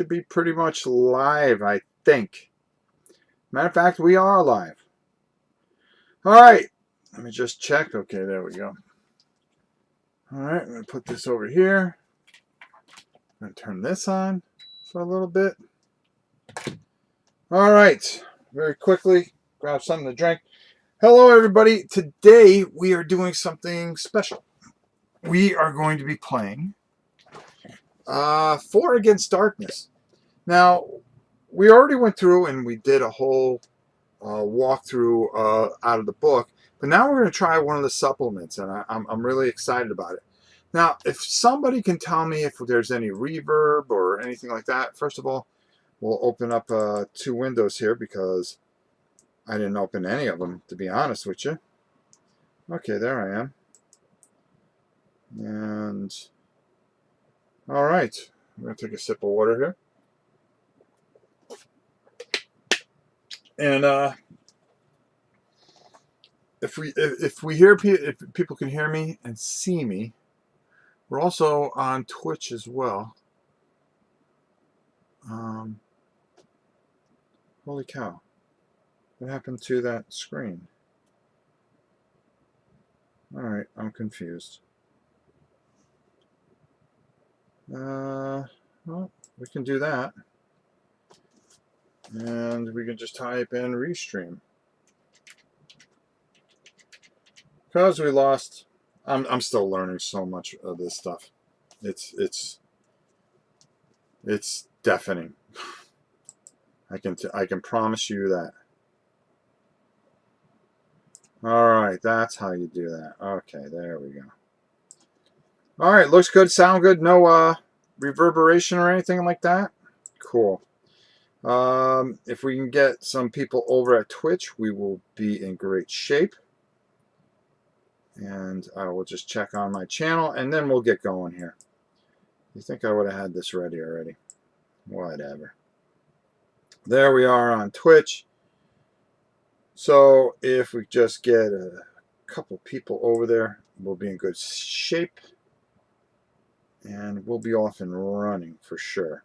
should be pretty much live, I think. Matter of fact, we are live. All right. Let me just check. Okay, there we go. All right, I'm going to put this over here. I'm going to turn this on for a little bit. All right. Very quickly, grab something to drink. Hello, everybody. Today, we are doing something special. We are going to be playing 4 Against Darkness. Now, we already went through and we did a whole walkthrough out of the book, but now we're going to try one of the supplements, and I'm really excited about it. Now, if somebody can tell me if there's any reverb or anything like that, first of all, we'll open up 2 windows here because I didn't open any of them, to be honest with you. Okay, there I am. And, all right, I'm going to take a sip of water here. And if people can hear me and see me, we're also on Twitch as well. Holy cow! What happened to that screen? All right, I'm confused. Well, we can do that, and we can just type in restream. Because we lost, I'm still learning so much of this stuff. It's deafening. I can promise you that. All right, that's how you do that. Okay, there we go. All right, looks good, sound good. No reverberation or anything like that. Cool. If we can get some people over at Twitch, we will be in great shape. And I will just check on my channel, and then we'll get going here. You think I would have had this ready already? Whatever. There we are on Twitch. So if we just get a couple people over there, we'll be in good shape. And we'll be off and running for sure.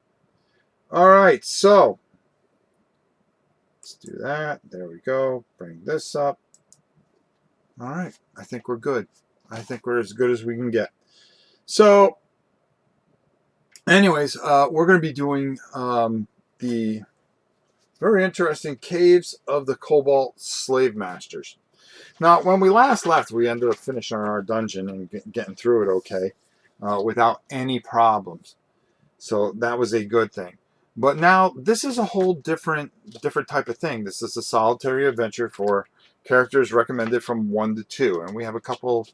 All right, so let's do that. There we go. Bring this up. All right, I think we're good. I think we're as good as we can get. So, anyways, we're going to be doing the very interesting Caves of the Kobold Slave-Masters. Now, when we last left, we ended up finishing our dungeon and getting through it okay without any problems. So that was a good thing. But now this is a whole different type of thing. This is a solitary adventure for characters recommended from 1 to 2, and we have a couple.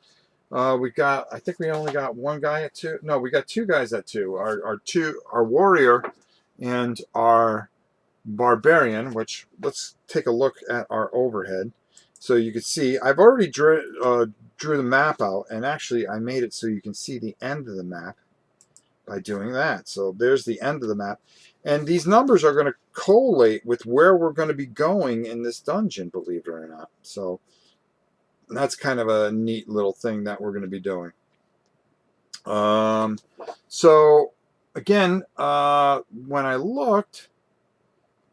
I think we only got one guy at 2. No, we got 2 guys at 2. Our warrior and our barbarian. Which, let's take a look at our overhead, so you can see. I've already drew the map out, and actually I made it so you can see the end of the map by doing that. So there's the end of the map. And these numbers are going to collate with where we're going to be going in this dungeon, believe it or not. So that's kind of a neat little thing that we're going to be doing. So again, when I looked,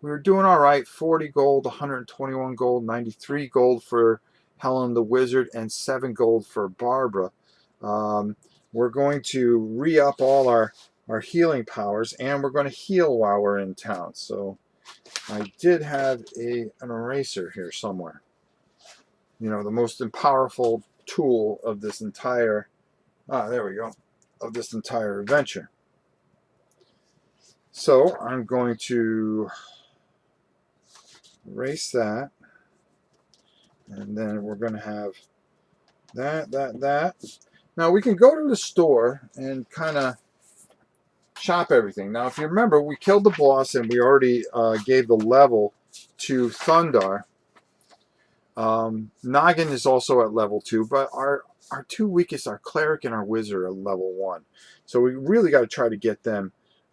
we were doing all right. 40 gold, 121 gold, 93 gold for Helen the Wizard, and 7 gold for Barbara. We're going to re-up all our healing powers, and we're going to heal while we're in town. So I did have an eraser here somewhere. You know, the most powerful tool of this entire, there we go, of this entire adventure. So I'm going to erase that, and then we're going to have that. Now we can go to the store and kind of shop everything. Now, if you remember, we killed the boss, and we already gave the level to Thundar. Noggin is also at level 2, but our 2 weakest, our cleric and our wizard, are level 1. So we really got to try to get them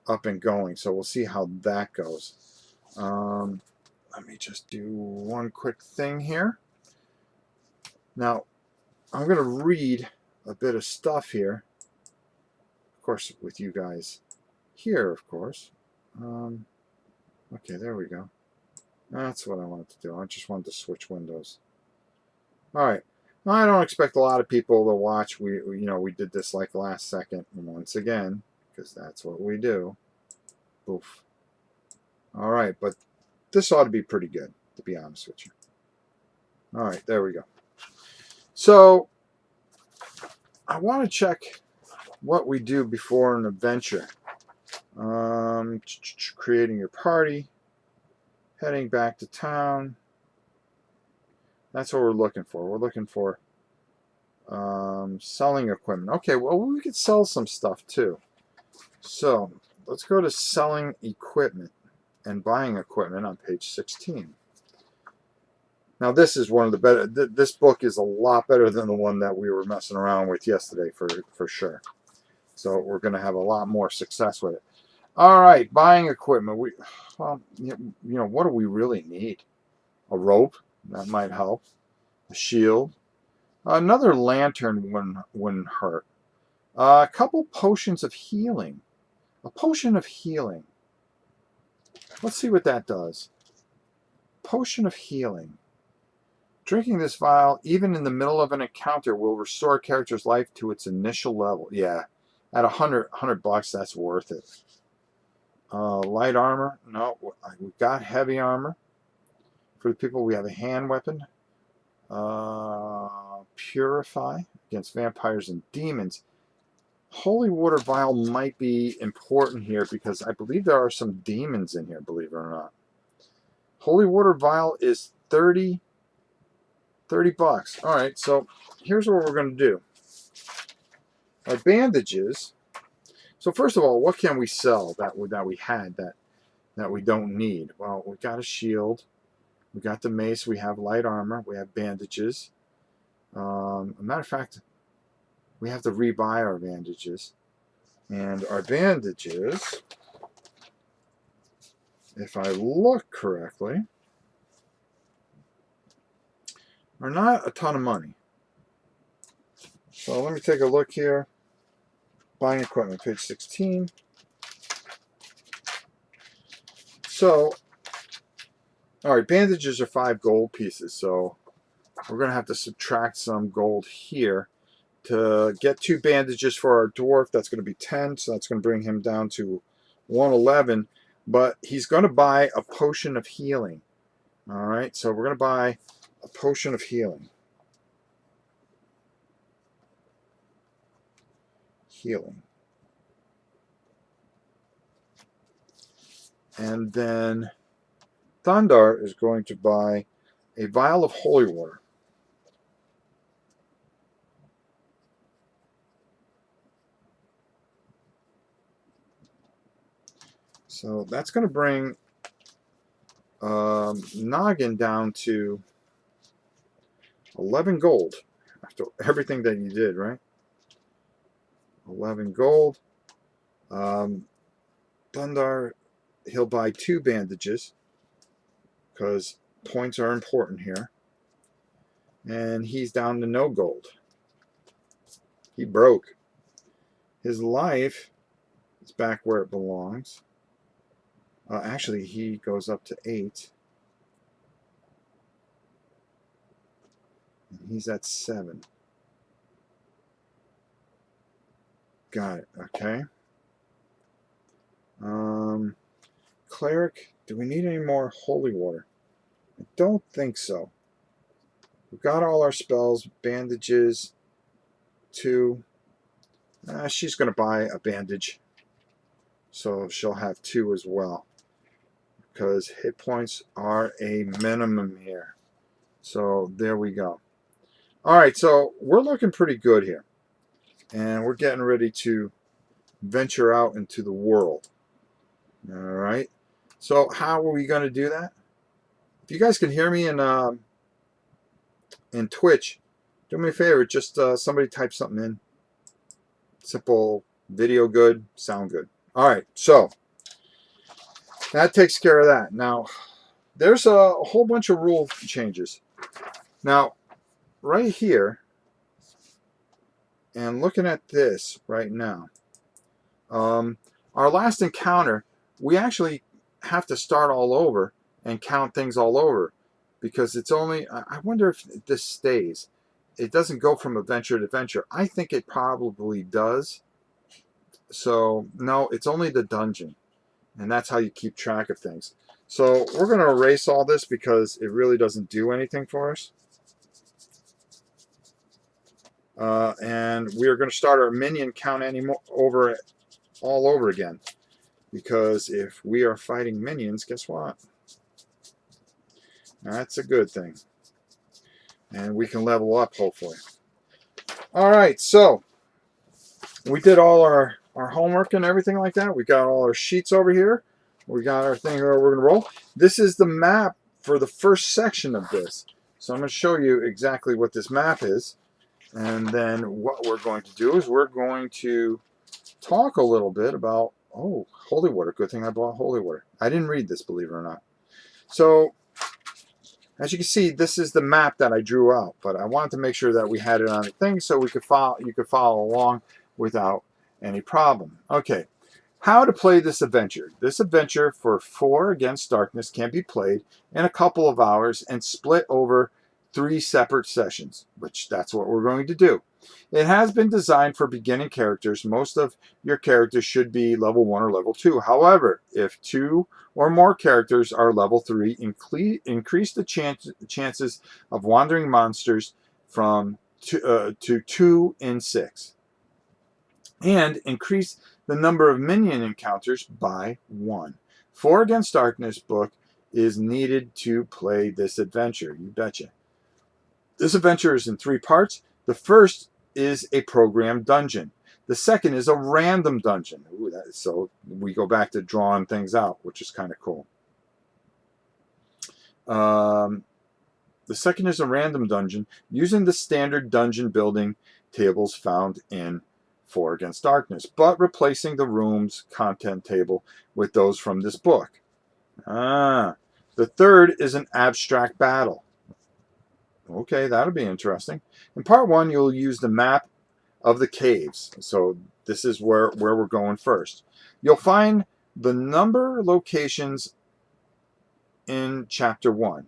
up and going. So we'll see how that goes. Let me just do one quick thing here. Now, I'm going to read a bit of stuff here. Of course, with you guys here, of course. Okay, there we go. That's what I wanted to do. I just wanted to switch windows. All right. Well, I don't expect a lot of people to watch. We did this like last second once again because that's what we do. Oof. All right, but this ought to be pretty good, to be honest with you. All right, there we go. So I want to check what we do before an adventure. Creating your party, heading back to town. That's what we're looking for. We're looking for selling equipment. Okay, well, we could sell some stuff too. So let's go to selling equipment and buying equipment on page 16. Now this is one of the better. This book is a lot better than the one that we were messing around with yesterday for sure. So we're going to have a lot more success with it. All right, buying equipment. Well, what do we really need? A rope, that might help. A shield. Another lantern wouldn't hurt. A couple potions of healing. A potion of healing. Let's see what that does. Potion of healing. Drinking this vial, even in the middle of an encounter, will restore a character's life to its initial level. Yeah, at $100, that's worth it. Light armor. No, we've got heavy armor. For the people, we have a hand weapon. Purify against vampires and demons. Holy water vial might be important here because I believe there are some demons in here, believe it or not. Holy water vial is 30 bucks. All right, so here's what we're going to do. Our bandages. So first of all, what can we sell that we had that we don't need? Well, we got a shield. We got the mace. We have light armor. We have bandages. A matter of fact, we have to rebuy our bandages. And our bandages, if I look correctly, are not a ton of money. So let me take a look here. Buying equipment, page 16. So, all right, bandages are 5 gold pieces. So we're going to have to subtract some gold here. To get 2 bandages for our dwarf, that's going to be 10. So that's going to bring him down to 111. But he's going to buy a potion of healing. All right, so we're going to buy a potion of healing. And then Thundar is going to buy a vial of holy water. So that's going to bring Noggin down to 11 gold after everything that you did, right? 11 gold. Thundar, he'll buy 2 bandages because points are important here. And he's down to no gold. He broke. His life is back where it belongs. Actually, he goes up to 8. And he's at 7. Got it. Okay. Cleric, do we need any more holy water? I don't think so. We've got all our spells, bandages, 2. She's going to buy a bandage. So she'll have 2 as well. Because hit points are a minimum here. So there we go. All right, so we're looking pretty good here. And we're getting ready to venture out into the world. All right. So how are we going to do that? If you guys can hear me in Twitch, do me a favor. Just somebody type something in. Simple, video good, sound good. All right, so that takes care of that. Now, there's a whole bunch of rule changes. Now, right here, and looking at this right now, our last encounter, we actually have to start all over and count things all over, because it's only, I wonder if this stays. It doesn't go from adventure to adventure. I think it probably does. So no, it's only the dungeon, and that's how you keep track of things. So we're going to erase all this because it really doesn't do anything for us. And we are going to start our minion count all over again, because if we are fighting minions, guess what? That's a good thing, and we can level up hopefully. All right, so we did all our homework and everything like that. We got all our sheets over here. We got our thing where we're going to roll. This is the map for the first section of this. So I'm going to show you exactly what this map is. And then what we're going to do is we're going to talk a little bit about, oh, holy water. Good thing I bought holy water. I didn't read this, believe it or not. So as you can see, this is the map that I drew out, but I wanted to make sure that we had it on the thing so we could you could follow along without any problem. Okay, how to play this adventure. This adventure for 4 Against Darkness can be played in a couple of hours and split over 3 separate sessions, which that's what we're going to do. It has been designed for beginning characters. Most of your characters should be level 1 or level 2. However, if 2 or more characters are level 3, increase the chances of wandering monsters from to 2 in 6. And increase the number of minion encounters by 1. 4 Against Darkness book is needed to play this adventure. You betcha. This adventure is in 3 parts. The first is a programmed dungeon. The second is a random dungeon. Ooh, so we go back to drawing things out, which is kind of cool. The second is a random dungeon using the standard dungeon building tables found in 4 Against Darkness, but replacing the room's content table with those from this book. The third is an abstract battle. Okay, that'll be interesting. In part 1, you'll use the map of the caves. So this is where we're going first. You'll find the number locations in chapter 1.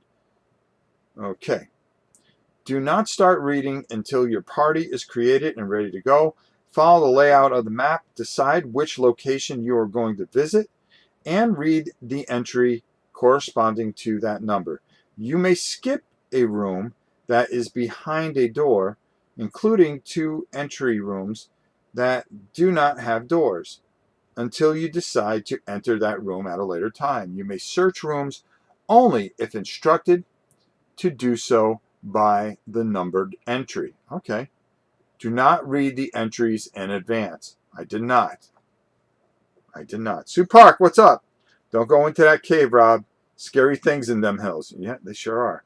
Okay. Do not start reading until your party is created and ready to go. Follow the layout of the map, decide which location you are going to visit, and read the entry corresponding to that number. You may skip a room that is behind a door, including 2 entry rooms that do not have doors, until you decide to enter that room at a later time. You may search rooms only if instructed to do so by the numbered entry. Okay. Do not read the entries in advance. I did not. Sue Park, what's up? Don't go into that cave, Rob. Scary things in them hills. Yeah, they sure are.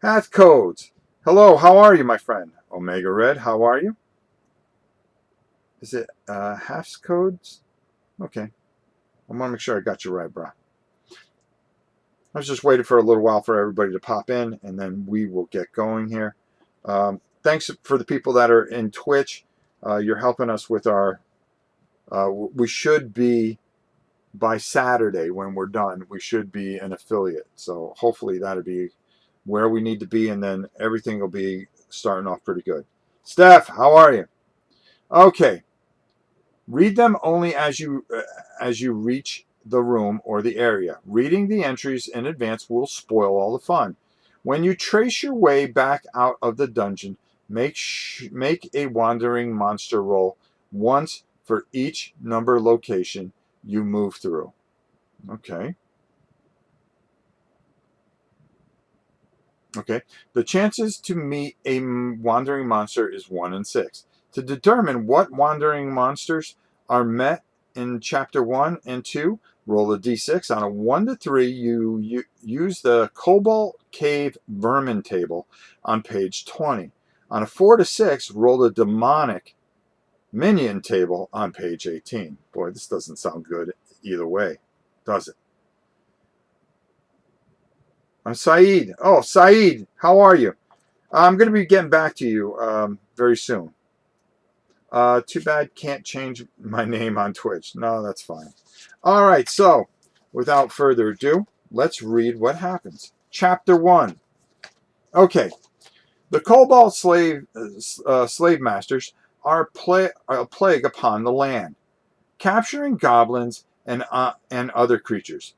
Hath Codes. Hello, how are you, my friend? Omega Red, how are you? Is it Half's Codes? Okay. I want to make sure I got you right, bro. I was just waiting for a little while for everybody to pop in, and then we will get going here. Thanks for the people that are in Twitch. You're helping us with our... we should be, by Saturday when we're done, we should be an affiliate. So hopefully that'll be where we need to be, and then everything will be starting off pretty good. Steph, how are you? Okay. Read them only as you reach the room or the area. Reading the entries in advance will spoil all the fun. When you trace your way back out of the dungeon, make a wandering monster roll once for each number location you move through. Okay. Okay. The chances to meet a wandering monster is 1 in 6. To determine what wandering monsters are met in chapter 1 and 2, roll a d6. On a 1 to 3, you use the Kobold Cave Vermin table on page 20. On a 4 to 6, roll the Demonic Minion table on page 18. Boy, this doesn't sound good either way, does it? I'm Saeed. Oh, Saeed, how are you? I'm going to be getting back to you very soon. Too bad can't change my name on Twitch. No, that's fine. All right, so without further ado, let's read what happens. Chapter 1. Okay, the Kobold Slave-Masters are a plague upon the land, capturing goblins and other creatures.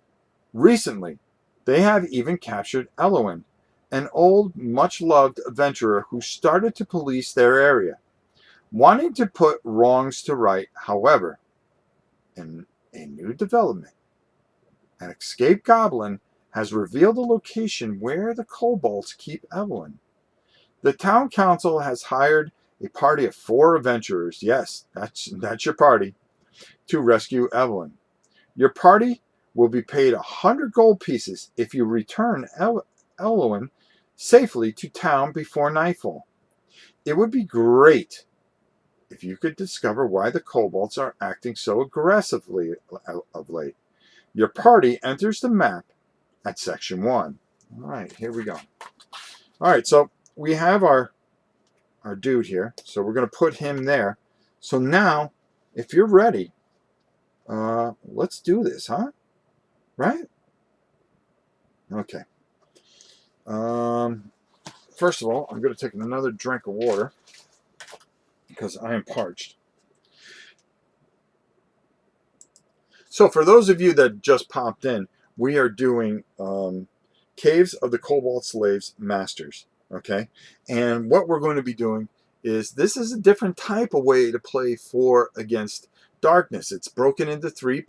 Recently, they have even captured Elowin, an old, much-loved adventurer who started to police their area, wanting to put wrongs to right. However, in a new development, an escaped goblin has revealed the location where the kobolds keep Elowin. The town council has hired a party of 4 adventurers, yes, that's your party, to rescue Elowin. Your party will be paid 100 gold pieces if you return Elowin safely to town before nightfall. It would be great if you could discover why the kobolds are acting so aggressively of late. Your party enters the map at section 1. All right, here we go. All right, so we have our dude here. So we're going to put him there. So now, if you're ready, let's do this, huh? Right? Okay. First of all, I'm going to take another drink of water because I am parched. So for those of you that just popped in, we are doing Caves of the Kobold Slave-Masters. Okay, and what we're going to be doing is this is a different type of way to play 4 against darkness. It's broken into 3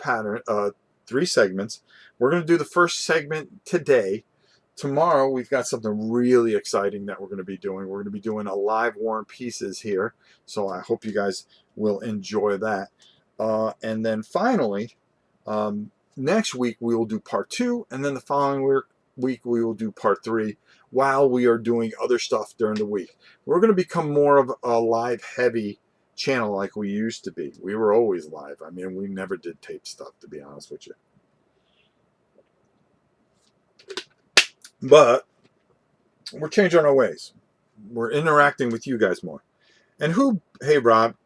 segments. We're going to do the first segment today. Tomorrow we've got something really exciting that we're going to be doing. We're going to be doing a live War and Pieces here, so I hope you guys will enjoy that. And then finally, next week we will do part 2, and then the following week we will do part 3 while we are doing other stuff during the week. We're going to become more of a live heavy channel like we used to be. We were always live. I mean, we never did tape stuff, to be honest with you. But we're changing our ways. We're interacting with you guys more. And hey Rob,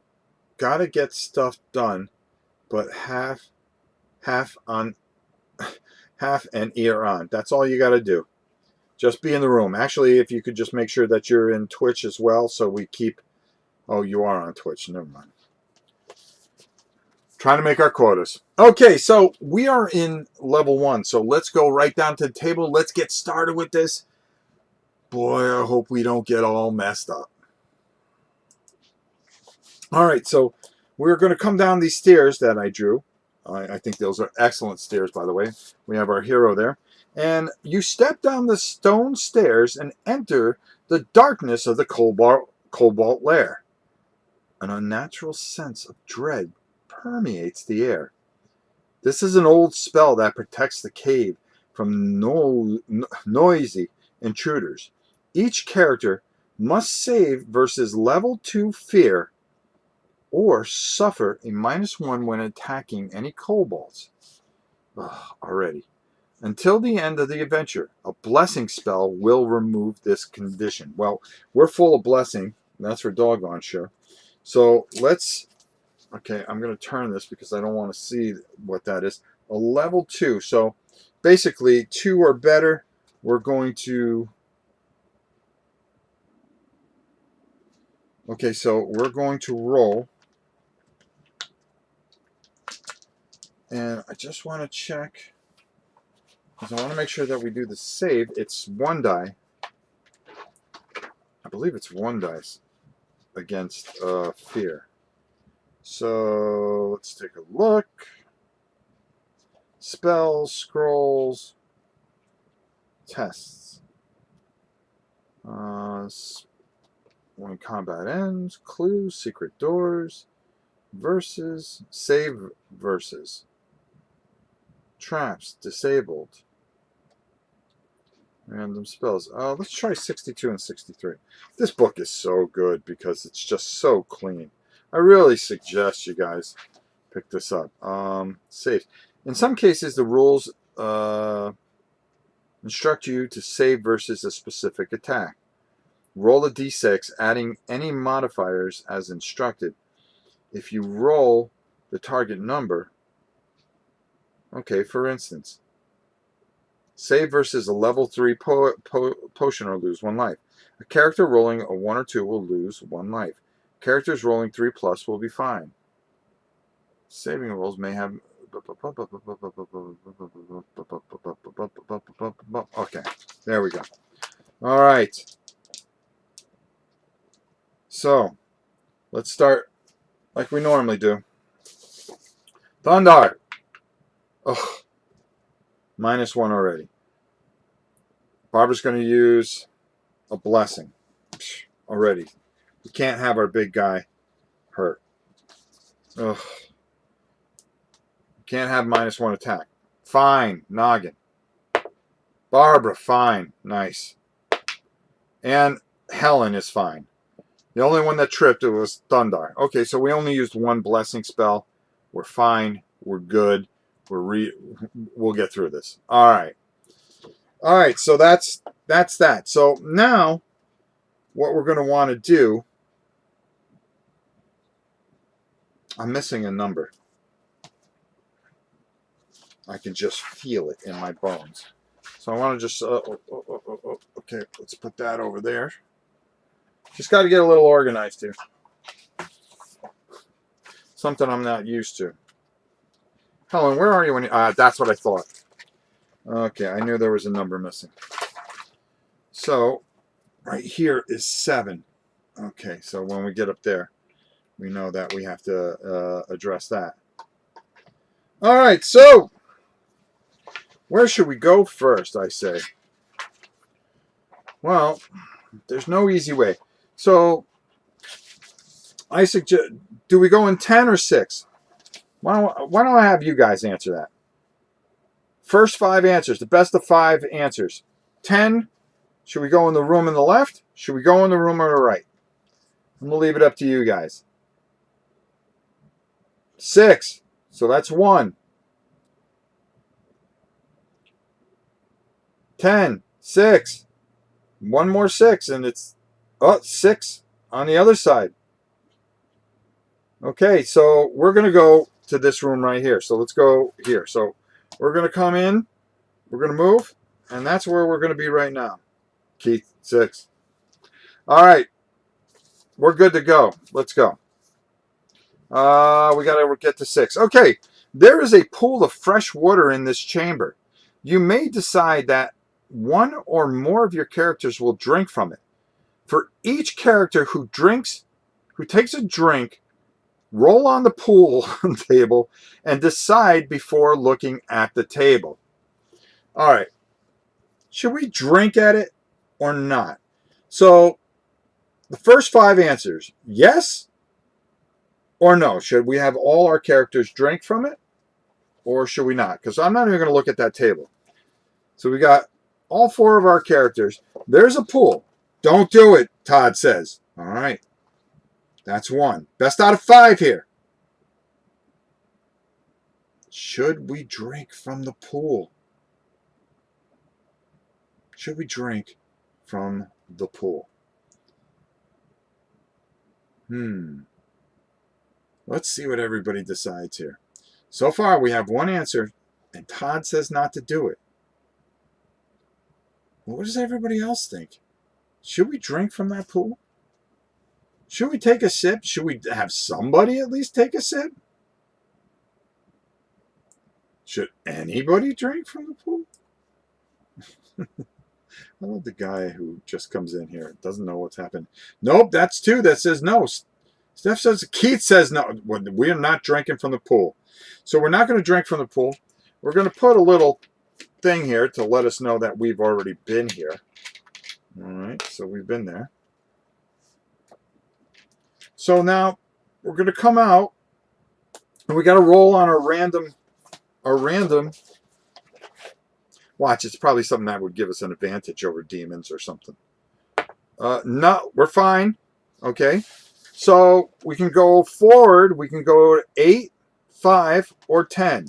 gotta get stuff done, but half and ear on. That's all you gotta do. Just be in the room. Actually, if you could just make sure that you're in Twitch as well, so we keep... Oh, you are on Twitch. Never mind. Trying to make our quotas. Okay, so we are in level 1. So let's go right down to the table. Let's get started with this. Boy, I hope we don't get all messed up. All right, so we're going to come down these stairs that I drew. I think those are excellent stairs, by the way. We have our hero there. And you step down the stone stairs and enter the darkness of the Kobold lair. An unnatural sense of dread permeates the air. This is an old spell that protects the cave from noisy intruders. Each character must save versus level 2 fear or suffer a -1 when attacking any kobolds. Already. Until the end of the adventure, a blessing spell will remove this condition. Well, we're full of blessing. That's for doggone sure. So let's... Okay, I'm going to turn this because I don't want to see what that is. A level 2. So basically, 2 or better, we're going to... Okay, so we're going to roll. And I just want to check, because I want to make sure that we do the save. It's 1 die. I believe it's 1 dice against fear. So let's take a look. Spells, scrolls, tests. When combat ends, clues, secret doors, verses, save verses, traps, disabled, random spells. Let's try 62 and 63. This book is so good because it's just so clean. I really suggest you guys pick this up. Save. In some cases, the rules instruct you to save versus a specific attack. Roll a d6, adding any modifiers as instructed. if you roll the target number. Okay, for instance, save versus a level 3 potion or lose 1 life. A character rolling a 1 or 2 will lose 1 life. Characters rolling 3+ will be fine. Saving rolls may have... Okay, there we go. All right. So, let's start like we normally do. Thunder. Oh, -1 already. Barbara's going to use a blessing already. We can't have our big guy hurt. Ugh. Can't have -1 attack. Fine. Noggin. Barbara, fine. Nice. And Helen is fine. The only one that tripped it was Thundar. Okay, so we only used 1 blessing spell. We're fine. We're good. We'll get through this. All right. All right, so that's that. So now what we're going to want to do, I'm missing a number. I can just feel it in my bones. So I want to just, okay, let's put that over there. Just got to get a little organized here. Something I'm not used to. Helen, where are you when you, that's what I thought. Okay, I knew there was a number missing. So, right here is 7. Okay, so when we get up there, we know that we have to address that. All right, so where should we go first, I say? Well, there's no easy way. So, I suggest, do we go in 10 or 6? Why don't I have you guys answer that? First 5 answers, the best of 5 answers. 10, should we go in the room on the left? Should we go in the room on the right? I'm going to leave it up to you guys. 6, so that's 1. 10, 6. One more 6, and it's 6 on the other side. Okay, so we're going to go to this room right here. So let's go here. So we're going to come in. We're going to move. And that's where we're going to be right now. Keith, 6. All right. We're good to go. Let's go. We got to get to 6. Okay. There is a pool of fresh water in this chamber. You may decide that 1 or more of your characters will drink from it. For each character who takes a drink, roll on the pool table and decide before looking at the table. All right. Should we drink at it or not? So the first 5 answers, yes or no. Should we have all our characters drink from it or should we not? Because I'm not even going to look at that table. So we got all 4 of our characters. There's a pool. Don't do it, Todd says. All right. That's 1. Best out of 5 here. Should we drink from the pool? Should we drink from the pool? Let's see what everybody decides here. So far, we have 1 answer, and Todd says not to do it. Well, what does everybody else think? Should we drink from that pool? Should we take a sip? Should we have somebody at least take a sip? Should anybody drink from the pool? I love the guy who just comes in here, doesn't know what's happened. Nope, that's 2 that says no. Steph says, Keith says no. We are not drinking from the pool. So we're not going to drink from the pool. We're going to put a little thing here to let us know that we've already been here. All right, so we've been there. So now we're going to come out and we got to roll on our random. Watch, it's probably something that would give us an advantage over demons or something. No, we're fine. Okay. So we can go forward. We can go 8, 5, or 10.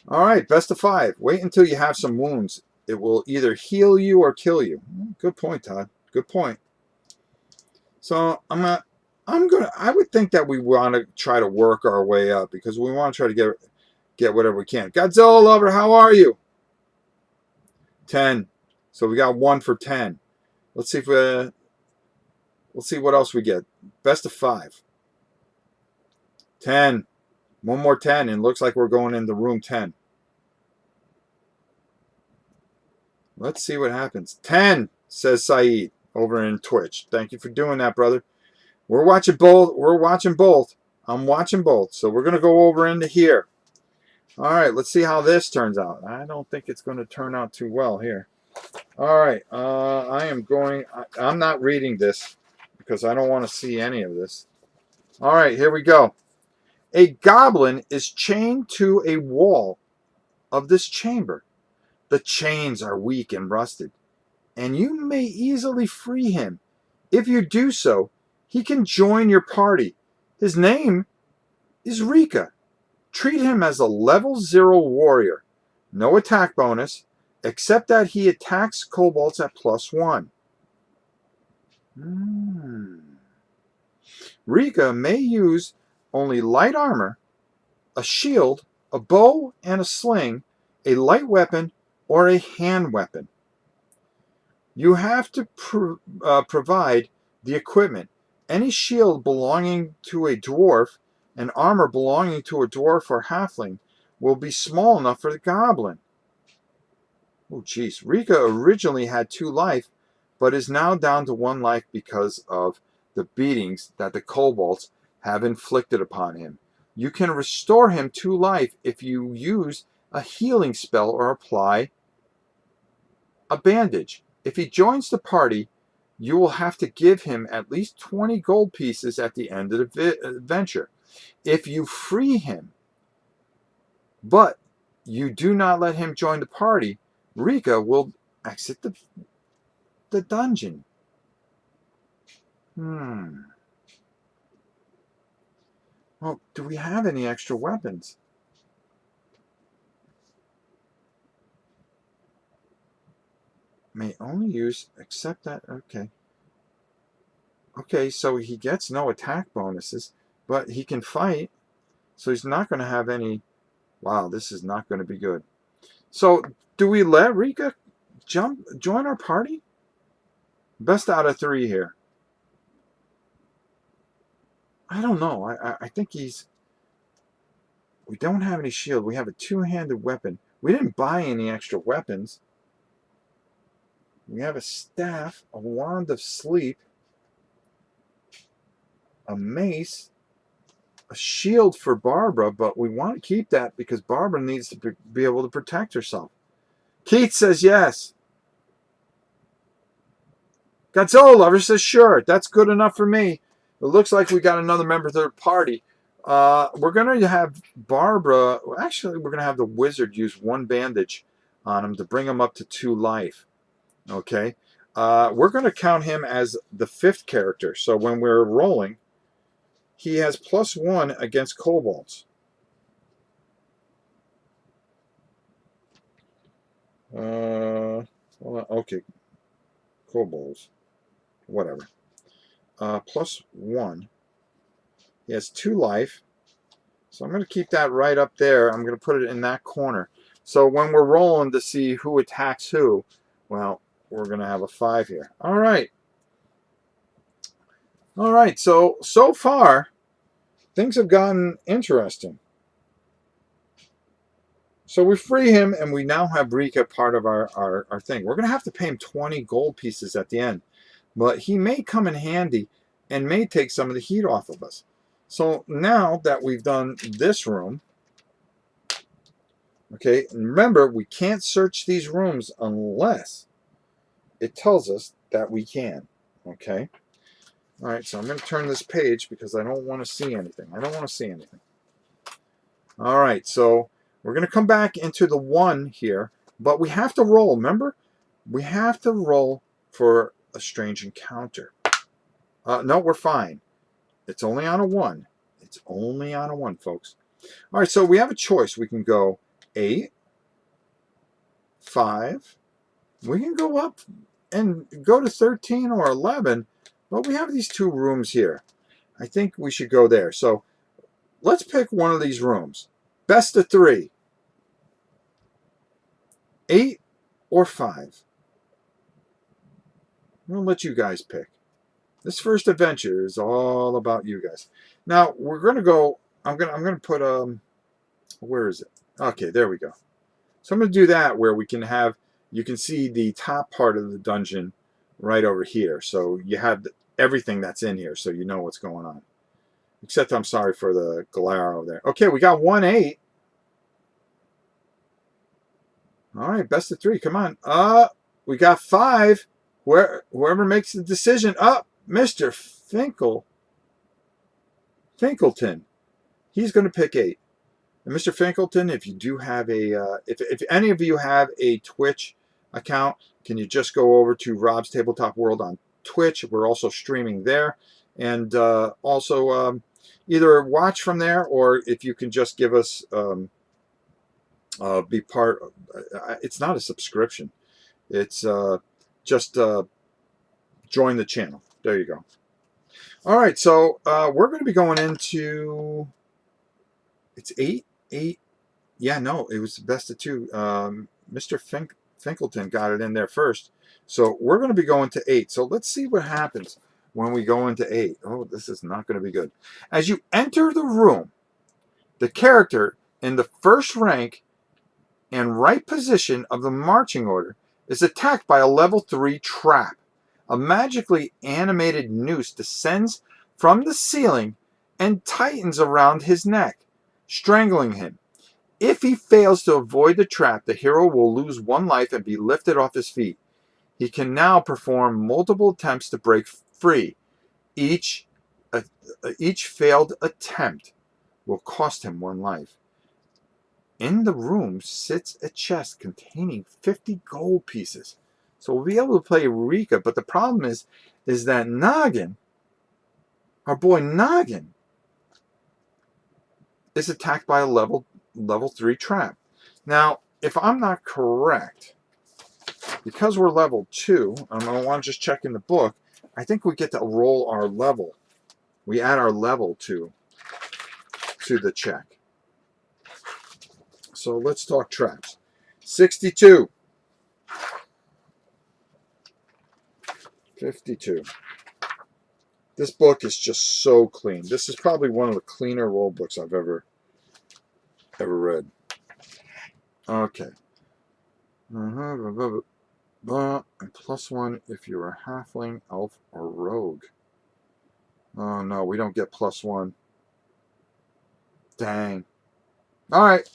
All right, best of 5. Wait until you have some wounds. It will either heal you or kill you. Good point, Todd. Good point. So I'm I would think that we want to try to work our way up because we want to try to get whatever we can. Godzilla lover, how are you? 10. So we got 1 for 10. Let's see if let's see what else we get. Best of 5. 10. One more 10, and it looks like we're going into room 10. Let's see what happens. 10, says Saeed over in Twitch. Thank you for doing that, brother. We're watching both. We're watching both. I'm watching both. So we're going to go over into here. All right, let's see how this turns out. I don't think it's going to turn out too well here. All right, I'm not reading this because I don't want to see any of this. All right, here we go. A goblin is chained to a wall of this chamber. The chains are weak and rusted, and you may easily free him. If you do so, he can join your party. His name is Rika. Treat him as a level 0 warrior. No attack bonus, except that he attacks kobolds at +1. Rika may use only light armor, a shield, a bow and a sling, a light weapon, or a hand weapon. You have to provide the equipment. Any shield belonging to a dwarf and armor belonging to a dwarf or halfling will be small enough for the goblin. Oh, jeez. Rika originally had 2 life, but is now down to 1 life because of the beatings that the kobolds have inflicted upon him. You can restore him 2 life if you use a healing spell or apply a bandage. If he joins the party, you will have to give him at least 20 gold pieces at the end of the adventure. If you free him, but you do not let him join the party, Rika will exit the dungeon. Well, do we have any extra weapons? May only use, except that, okay. Okay, so he gets no attack bonuses, but he can fight, so he's not going to have any. Wow, this is not going to be good. So, do we let Rika join our party? Best out of 3 here. I don't know. I think he's. We don't have any shield. We have a 2-handed weapon. We didn't buy any extra weapons. We have a staff, a wand of sleep, a mace, a shield for Barbara, but we want to keep that because Barbara needs to be able to protect herself. Keith says yes. Godzilla Lover says sure. That's good enough for me. It looks like we got another member of the party. We're going to have Barbara. Actually, we're going to have the wizard use 1 bandage on him to bring him up to 2 life. Okay. We're going to count him as the 5th character. So when we're rolling, he has +1 against kobolds. Okay. Kobolds. Whatever. +1. He has 2 life. So I'm going to keep that right up there. I'm going to put it in that corner. So when we're rolling to see who attacks who, well, we're going to have a 5 here. All right. All right. So far, things have gotten interesting. So we free him, and we now have Rika part of our thing. We're going to have to pay him 20 gold pieces at the end. But he may come in handy and may take some of the heat off of us. So now that we've done this room, okay, and remember, we can't search these rooms unless it tells us that we can, okay? All right, so I'm going to turn this page because I don't want to see anything. I don't want to see anything. All right, so we're going to come back into the 1 here, but we have to roll. Remember, we have to roll for a strange encounter. No, we're fine. It's only on a 1. It's only on a 1, folks. All right, so we have a choice. We can go 8, 5. We can go up and go to 13 or 11, but we have these 2 rooms here. I think we should go there. So let's pick one of these rooms. Best of 3. 8 or 5. I'm going to let you guys pick. This first adventure is all about you guys. Now, we're going to go, I'm going to put, where is it? Okay, there we go. So I'm going to do that where we can have, you can see the top part of the dungeon right over here. So you have everything that's in here so you know what's going on. Except I'm sorry for the glare over there. Okay, we got 1-8. All right, best of 3. Come on. We got 5. Whoever makes the decision. Mr. Finkelton. He's going to pick 8. And Mr. Finkelton, if you do have a, if any of you have a Twitch account, can you just go over to Rob's Tabletop World on Twitch? We're also streaming there. And also either watch from there, or if you can just give us, be part, it's not a subscription. It's just join the channel. There you go. All right, so we're going to be going into, it's 8? Yeah, no, it was the best of 2. Mr. Finkelton got it in there first. So we're going to be going to 8. So let's see what happens when we go into 8. Oh, this is not going to be good. As you enter the room, the character in the first rank and right position of the marching order is attacked by a level 3 trap. A magically animated noose descends from the ceiling and tightens around his neck, strangling him. If he fails to avoid the trap, the hero will lose 1 life and be lifted off his feet. He can now perform multiple attempts to break free. Each failed attempt will cost him 1 life. In the room sits a chest containing 50 gold pieces. So we'll be able to play Rika, but the problem is that Noggin, our boy Noggin, is attacked by a level 3 trap. Now, if I'm not correct, because we're level 2, I want to just check in the book, I think we get to roll our level. We add our level to the check. So let's talk traps. 62. 52. This book is just so clean. This is probably one of the cleaner rule books I've ever read. Okay. And +1 if you're a halfling, elf, or rogue. Oh no, we don't get +1. Dang. Alright.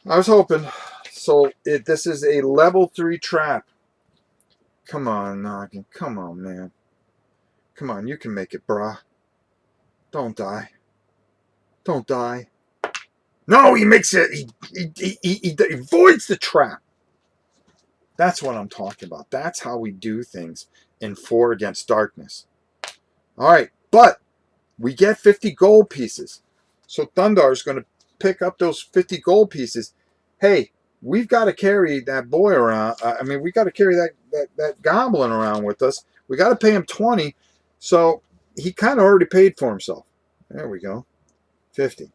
I was hoping. So this is a level 3 trap. Come on, Noggin. Come on, man. Come on, you can make it, brah. Don't die. Don't die. No, he makes it. He avoids the trap. That's what I'm talking about. That's how we do things in 4 Against Darkness. All right, but we get 50 gold pieces. So Thundar is going to pick up those 50 gold pieces. Hey, we've got to carry that boy around. We got to carry that goblin around with us. We got to pay him 20. So he kind of already paid for himself. There we go. 50.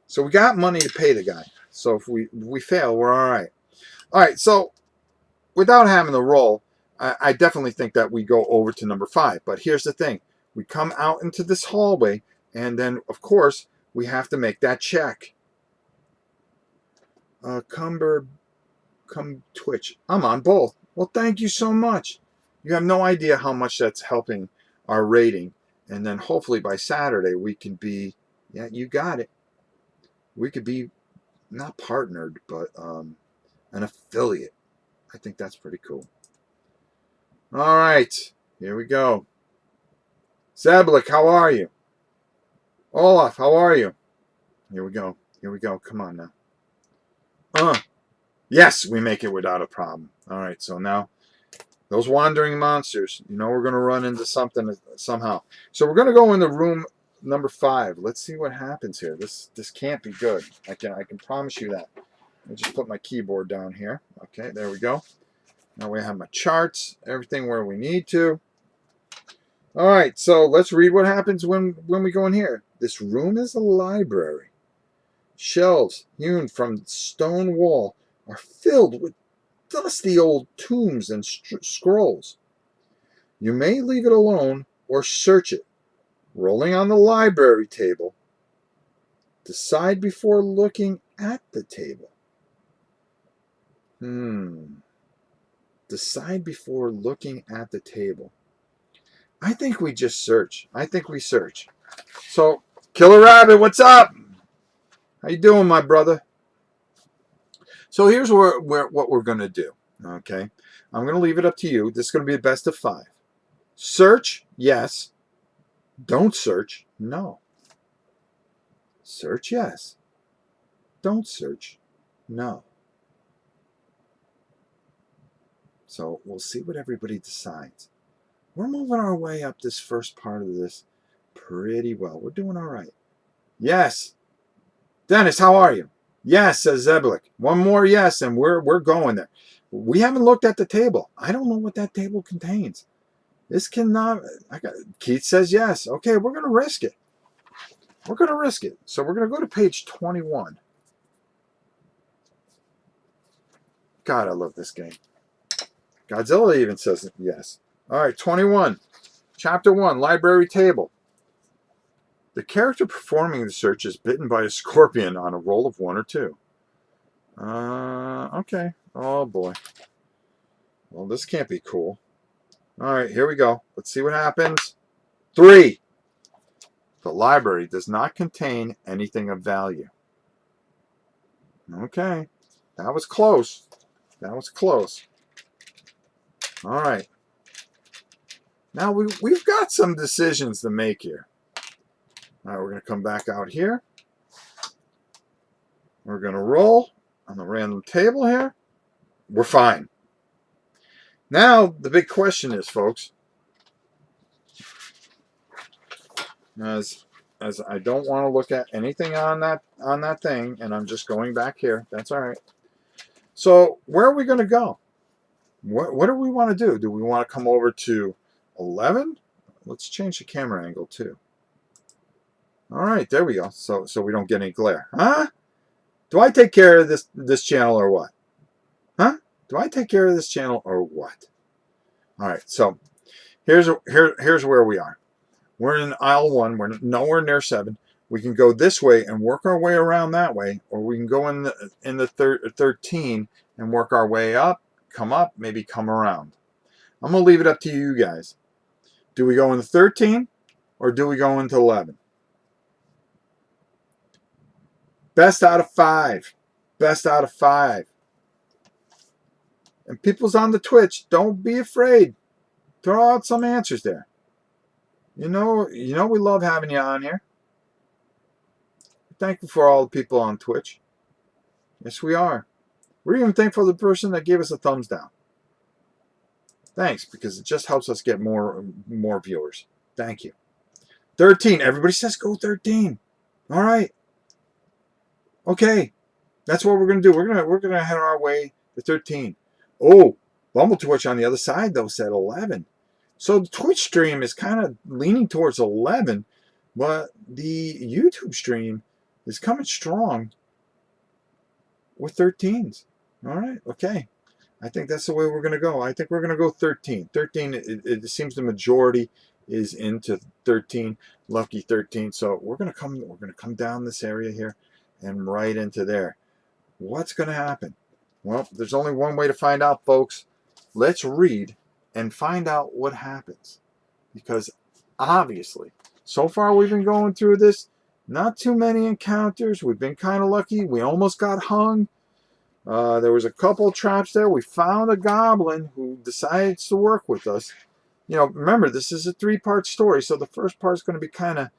So we got money to pay the guy. So if we fail, we're all right. All right, so without having to roll, I definitely think that we go over to number 5. But here's the thing. We come out into this hallway, and then, of course, we have to make that check. Come Twitch. I'm on both. Well, thank you so much. You have no idea how much that's helping our rating. And then hopefully by Saturday we can be, yeah, you got it. We could be not partnered, but an affiliate. I think that's pretty cool. All right, here we go. Zablik, how are you? Olaf, how are you? Here we go. Here we go. Come on now. Yes, we make it without a problem. All right, so now those wandering monsters, we're going to run into something somehow. So we're going to go into room number 5. Let's see what happens here. This can't be good. I can promise you that. Let me just put my keyboard down here. Okay, there we go. Now we have my charts, everything where we need to. All right, so let's read what happens when we go in here. This room is a library. Shelves hewn from the stone wall are filled with dusty old tombs and scrolls. You may leave it alone or search it. Rolling on the library table, decide before looking at the table. Decide before looking at the table. I think we just search. I think we search. So, Killer Rabbit, what's up? How you doing, my brother? So here's what we're going to do. Okay, I'm going to leave it up to you. This is going to be a best of 5. Search, yes. Don't search, no. Search, yes. Don't search, no. So we'll see what everybody decides. We're moving our way up this first part of this pretty well. We're doing all right. Yes. Dennis, how are you? Yes, says Zeblik. One more yes, and we're going there. We haven't looked at the table. I don't know what that table contains. This cannot... Keith says yes. Okay, we're going to risk it. We're going to risk it. So we're going to go to page 21. God, I love this game. Godzilla even says yes. All right, 21. Chapter 1, Library Table. The character performing the search is bitten by a scorpion on a roll of 1 or 2. Okay. Oh, boy. Well, this can't be cool. All right, here we go. Let's see what happens. 3. The library does not contain anything of value. Okay. That was close. That was close. All right. Now, we've got some decisions to make here. All right, we're going to come back out here. We're going to roll on the random table here. We're fine. Now, the big question is, folks, as I don't want to look at anything on that thing, and I'm just going back here. That's all right. So, where are we going to go? What do we want to do? Do we want to come over to 11? Let's change the camera angle, too. All right, there we go. So we don't get any glare. Huh? Do I take care of this channel or what? Huh? Do I take care of this channel or what? All right, so here's where we are. We're in aisle 1. We're nowhere near 7. We can go this way and work our way around that way, or we can go in the 13 and work our way up, come up, maybe come around. I'm going to leave it up to you guys. Do we go into 13 or do we go into 11? Best out of 5. Best out of 5. And people's on the Twitch, don't be afraid. Throw out some answers there. You know we love having you on here. Thankful for all the people on Twitch. Yes, we are. We're even thankful for the person that gave us a thumbs down. Thanks, because it just helps us get more viewers. Thank you. 13. Everybody says go 13. All right. Okay. That's what we're going to do. We're gonna head our way to 13. Oh, Bumble Twitch on the other side, though, said 11. So the Twitch stream is kind of leaning towards 11, but the YouTube stream is coming strong with 13s. All right, okay. I think that's the way we're going to go. I think we're going to go 13. 13, it seems the majority is into 13, lucky 13. So we're going to come down this area here and right into there. What's going to happen? Well, there's only one way to find out, folks. Let's read and find out what happens. Because obviously, so far we've been going through this. Not too many encounters. We've been kind of lucky. We almost got hung. There was a couple traps there. We found a goblin who decides to work with us. You know, remember, this is a 3-part story, so the first part is going to be kind of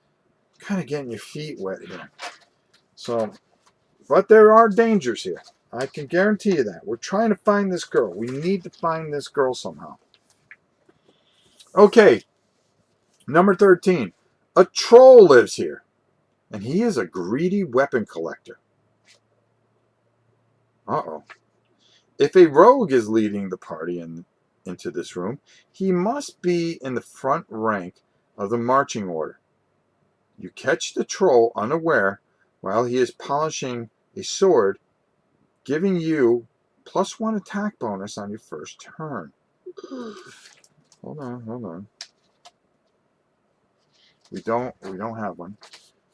getting your feet wet here. So, but there are dangers here. I can guarantee you that. We're trying to find this girl. We need to find this girl somehow. Okay, number 13. A troll lives here, and he is a greedy weapon collector. Uh-oh. If a rogue is leading the party into this room, he must be in the front rank of the marching order. You catch the troll unaware while he is polishing a sword, giving you +1 attack bonus on your first turn. Hold on. We don't have one.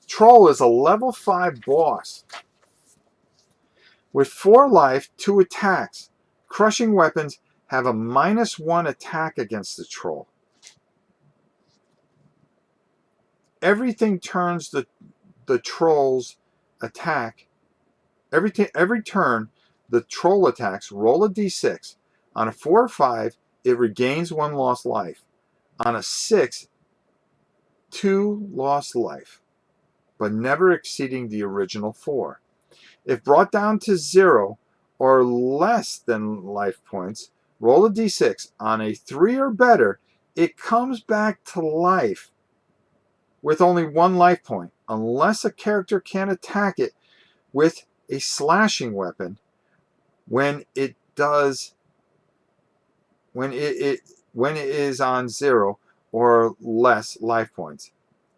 Troll is a level 5 boss with 4 life, 2 attacks. Crushing weapons have a -1 attack against the troll. Everything turns the troll's attack. Every turn the troll attacks, roll a d6. On a 4 or 5, it regains 1 lost life. On a 6, 2 lost life, but never exceeding the original 4. If brought down to 0 or less than life points, roll a d6. On a 3 or better, it comes back to life with only 1 life point, unless a character can attack it with a slashing weapon. When it is on 0 or less life points,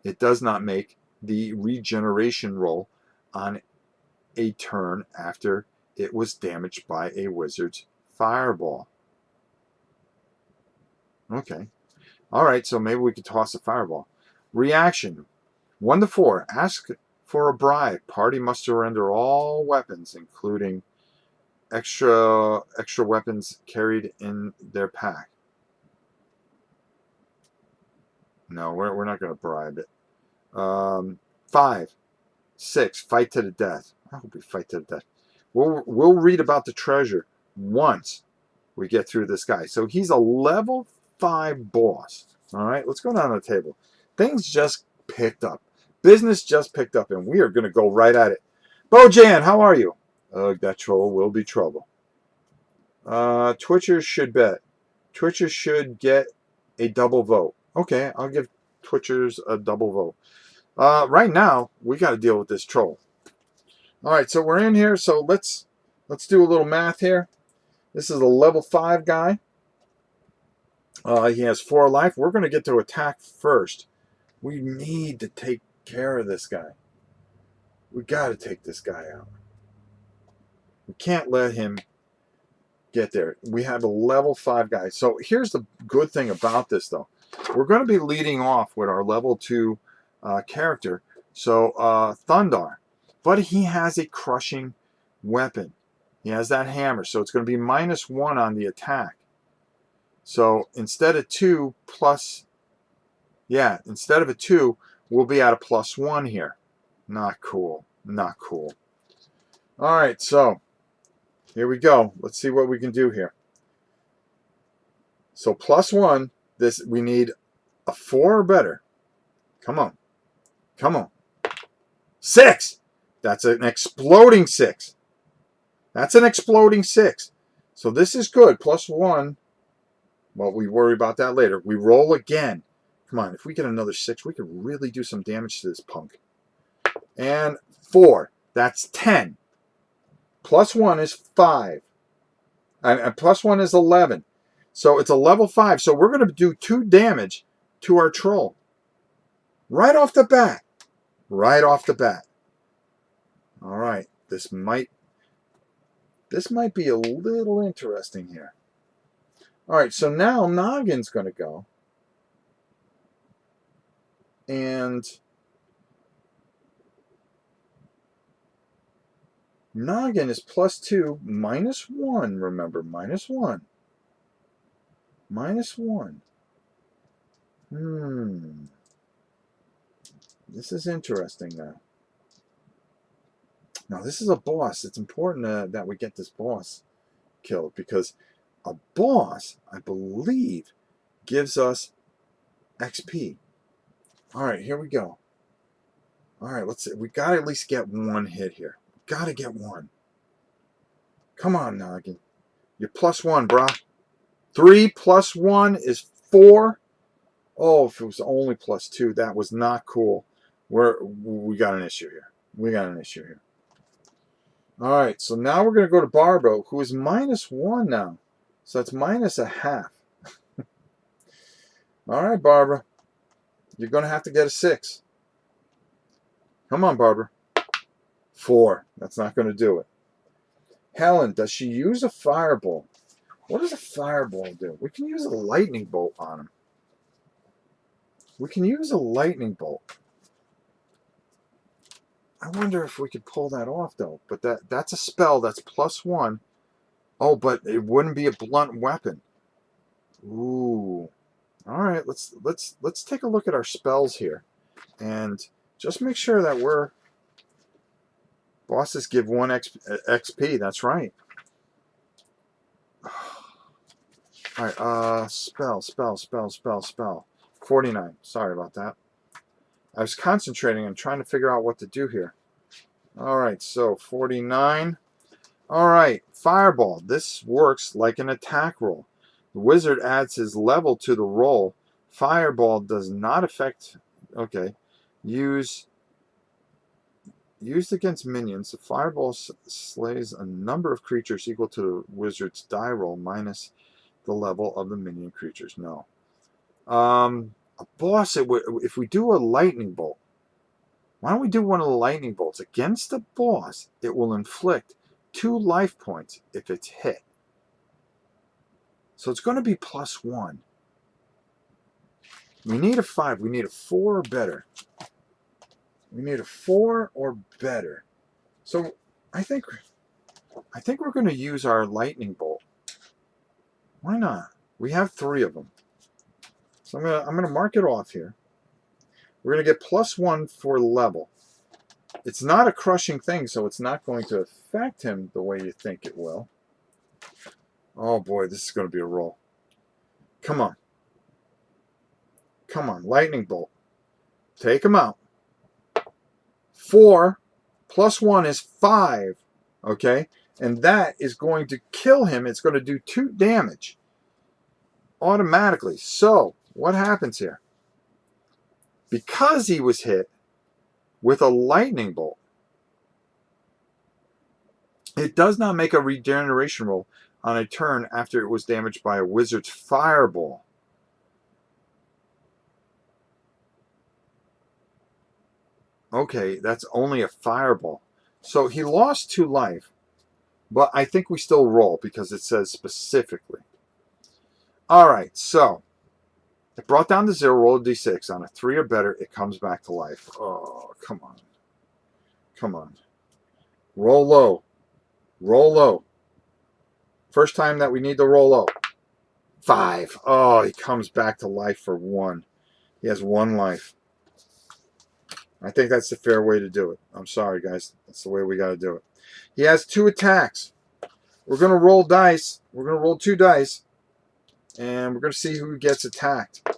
it does not make the regeneration roll on a turn after it was damaged by a wizard's fireball. Okay. All right, so maybe we could toss a fireball. Reaction. 1 to 4. Ask for a bribe. Party must surrender all weapons, including extra weapons carried in their pack. No, we're not going to bribe it. 5, 6. Fight to the death. I hope we fight to the death. We'll read about the treasure once we get through this guy. So he's a level 5 boss. All right, let's go down to the table. Things just picked up. Business just picked up, and we are going to go right at it. Bojan, how are you? That troll will be trouble. Twitchers should bet. Twitchers should get a double vote. Okay, I'll give Twitchers a double vote. Right now, we got to deal with this troll. All right, so we're in here. So let's do a little math here. This is a level 5 guy. He has 4 life. We're going to get to attack first. We need to take care of this guy. We got to take this guy out. We can't let him get there. We have a level 5 guy. So here's the good thing about this, though. We're going to be leading off with our level 2 character. So Thundar. But he has a crushing weapon. He has that hammer. So it's going to be -1 on the attack. So instead of 2 plus... Yeah, instead of a 2, we'll be at a +1 here. Not cool. Not cool. All right, so here we go. Let's see what we can do here. So +1, we need a 4 or better. Come on. Come on. 6! That's an exploding 6. That's an exploding 6. So this is good. +1. Well, we worry about that later. We roll again. Come on, if we get another 6, we could really do some damage to this punk. And 4. That's 10. +1 is 5. And +1 is 11. So it's a level 5. So we're going to do 2 damage to our troll. Right off the bat. Right off the bat. All right. This might be a little interesting here. All right, so now Noggin's going to go. And Noggin is +2, -1, remember, -1. -1. This is interesting now. Now, this is a boss. It's important that we get this boss killed, because a boss, I believe, gives us XP. All right, here we go. All right, let's see. We got to at least get 1 hit here. Got to get 1. Come on, Noggin. You're +1, brah. 3 + 1 is 4. Oh, if it was only +2, that was not cool. We got an issue here. We got an issue here. All right, so now we're going to go to Barbara, who is -1 now. So it's -0.5. All right, Barbara. You're going to have to get a 6. Come on, Barbara. 4. That's not going to do it. Helen, does she use a fireball? What does a fireball do? We can use a lightning bolt on him. We can use a lightning bolt. I wonder if we could pull that off, though. But that's a spell. That's +1. Oh, but it wouldn't be a blunt weapon. Ooh. All right, let's take a look at our spells here. And just make sure that we're... Bosses give 1 XP. That's right. All right, spell. 49. Sorry about that. I was concentrating and trying to figure out what to do here. All right, so 49. All right, Fireball. This works like an attack roll. The wizard adds his level to the roll. Fireball does not affect... Okay. Used against minions, the Fireball slays a number of creatures equal to the wizard's die roll minus the level of the minion creatures. No. A boss, if we do a lightning bolt, why don't we do one of the lightning bolts? Against the boss, it will inflict 2 life points if it's hit. So it's going to be +1. We need a 5. We need a 4 or better. We need a 4 or better. So I think we're going to use our lightning bolt. Why not? We have 3 of them. So I'm gonna mark it off here. We're going to get +1 for level. It's not a crushing thing, so it's not going to affect him the way you think it will. Oh boy, this is going to be a roll. Come on. Come on, lightning bolt. Take him out. 4 +1 is 5. Okay? And that is going to kill him. It's going to do 2 damage automatically. So, what happens here? Because he was hit with a lightning bolt, it does not make a regeneration roll on a turn after it was damaged by a wizard's fireball. Okay, that's only a fireball. So he lost 2 life, but I think we still roll because it says specifically. Alright, so it brought down to 0, roll a d6. On a 3 or better, it comes back to life. Oh, come on. Come on. Roll low. Roll low. First time that we need to roll low. 5. Oh, he comes back to life for 1. He has 1 life. I think that's the fair way to do it. I'm sorry, guys. That's the way we got to do it. He has 2 attacks. We're going to roll dice. We're going to roll 2 dice. And we're going to see who gets attacked.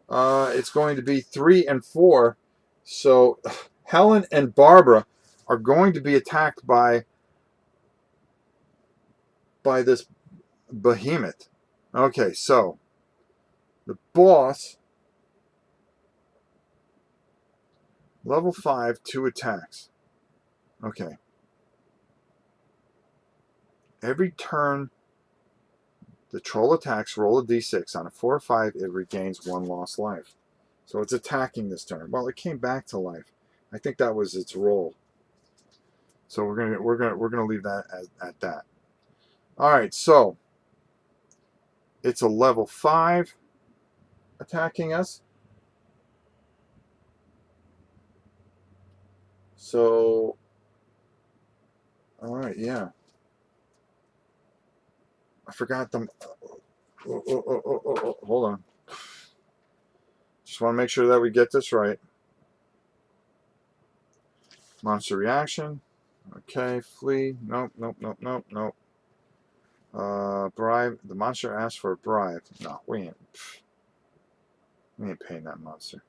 It's going to be 3 and 4. So Helen and Barbara are going to be attacked by this behemoth. Okay, so the boss, level 5, 2 attacks. Okay. Every turn the troll attacks, roll a d6. On a 4 or 5, it regains 1 lost life. So it's attacking this turn. Well, it came back to life. I think that was its roll. So we're gonna leave that at that. All right, so it's a level 5 attacking us. So, all right, yeah. I forgot them. Hold on. Just want to make sure that we get this right. Monster reaction. Okay, flee. Nope. Bribe. The monster asked for a bribe. No, we ain't paying that monster.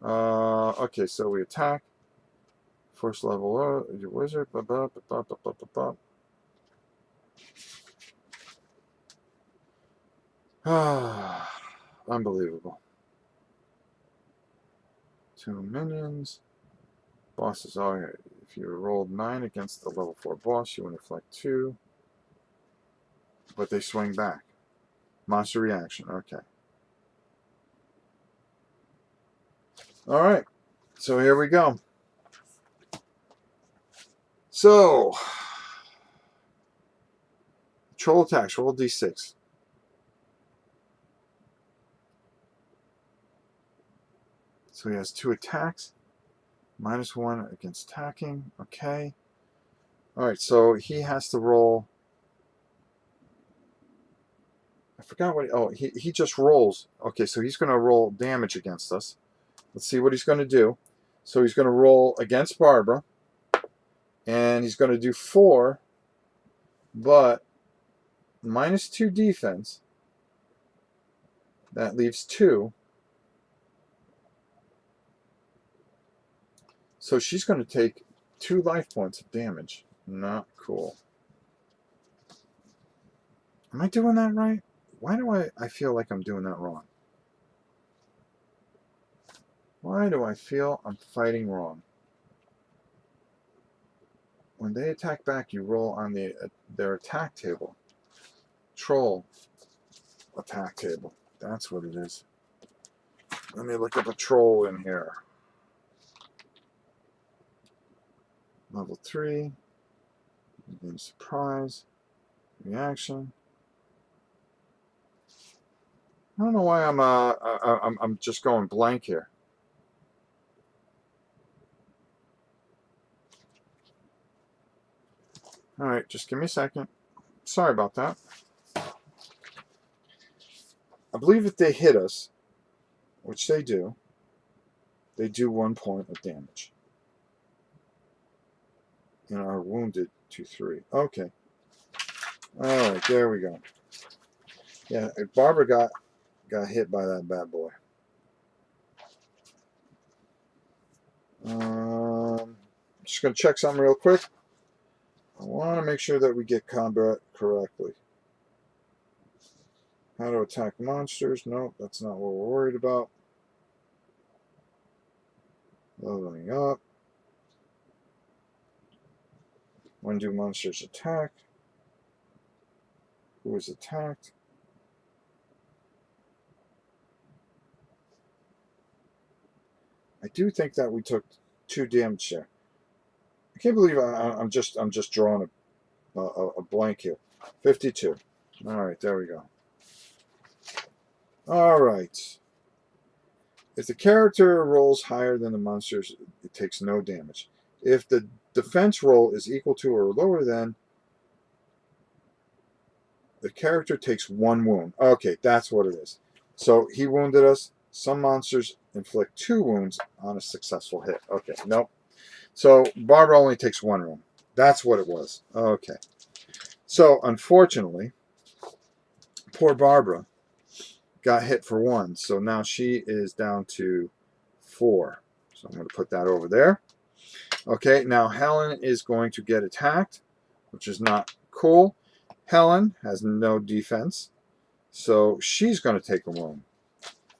Okay, so we attack. First level your wizard. Unbelievable. 2 minions. Bosses are, if you rolled 9 against the level 4 boss, you would inflict 2. But they swing back. Monster reaction, okay. All right. So here we go. So, troll attacks. Roll d6. So he has 2 attacks. -1 against attacking. Okay. All right. So he has to roll. I forgot what. Oh, he just rolls. Okay. So he's going to roll damage against us. Let's see what he's going to do. So he's going to roll against Barbara. And he's going to do 4. But -2 defense. That leaves 2. So she's going to take 2 life points of damage. Not cool. Am I doing that right? Why do I feel like I'm doing that wrong? Why do I feel I'm fighting wrong? When they attack back, you roll on their attack table. Troll attack table. That's what it is. Let me look up a troll in here. Level 3. Gain surprise. Reaction. I don't know why I'm just going blank here. All right, just give me a second. Sorry about that. I believe if they hit us, which they do 1 point of damage. And are wounded 2-3. Okay. All right, there we go. Yeah, Barbara got hit by that bad boy. Just gonna check something real quick. I want to make sure that we get combat correctly. How to attack monsters? Nope, that's not what we're worried about. Leveling up. When do monsters attack? Who is attacked? I do think that we took 2 damage there. I can't believe I'm just drawing a blank here. 52. All right, there we go. All right. If the character rolls higher than the monsters, it takes no damage. If the defense roll is equal to or lower than, the character takes 1 wound. Okay, that's what it is. So he wounded us. Some monsters inflict 2 wounds on a successful hit. Okay, nope. So Barbara only takes 1 wound. That's what it was. Okay. So unfortunately, poor Barbara got hit for 1. So now she is down to 4. So I'm going to put that over there. Okay, now Helen is going to get attacked, which is not cool. Helen has no defense, so she's going to take a wound,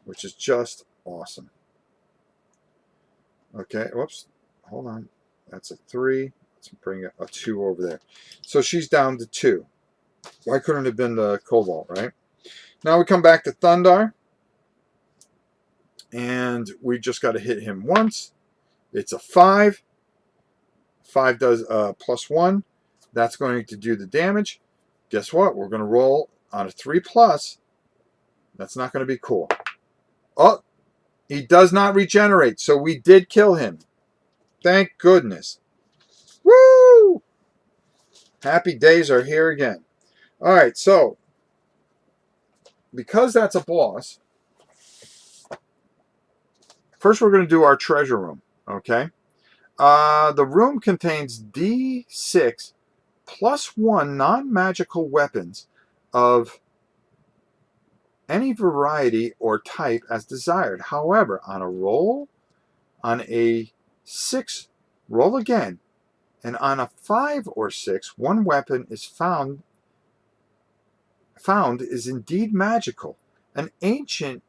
which is just awesome. Okay, whoops, hold on. That's a 3. Let's bring a 2 over there. So she's down to 2. Why couldn't it have been the kobold, right? Now we come back to Thundar, and we just got to hit him once. It's a 5. 5 does +1. That's going to do the damage. Guess what? We're going to roll on a 3+. That's not going to be cool. Oh, he does not regenerate, so we did kill him. Thank goodness. Woo! Happy days are here again. All right, so because that's a boss, first we're going to do our treasure room, okay? The room contains D6 +1 non-magical weapons of any variety or type as desired. However, on a roll, on a 6, roll again, and on a 5 or 6, 1 weapon is found is indeed magical, an ancient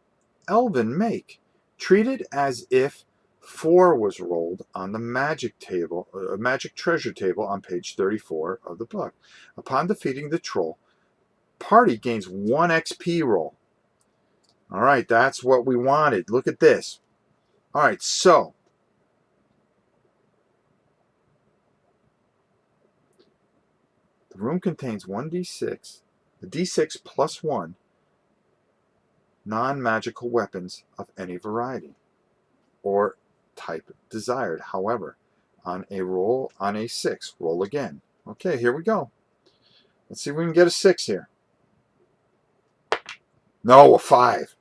elven make, treated as if 4 was rolled on the magic table, magic treasure table on page 34 of the book. Upon defeating the troll, party gains 1 XP roll. All right, that's what we wanted. Look at this. All right, so the room contains 1d6, the d6 plus 1 non-magical weapons of any variety or type desired. However, on a 6, roll again. Okay, here we go. Let's see if we can get a 6 here. No, a 5.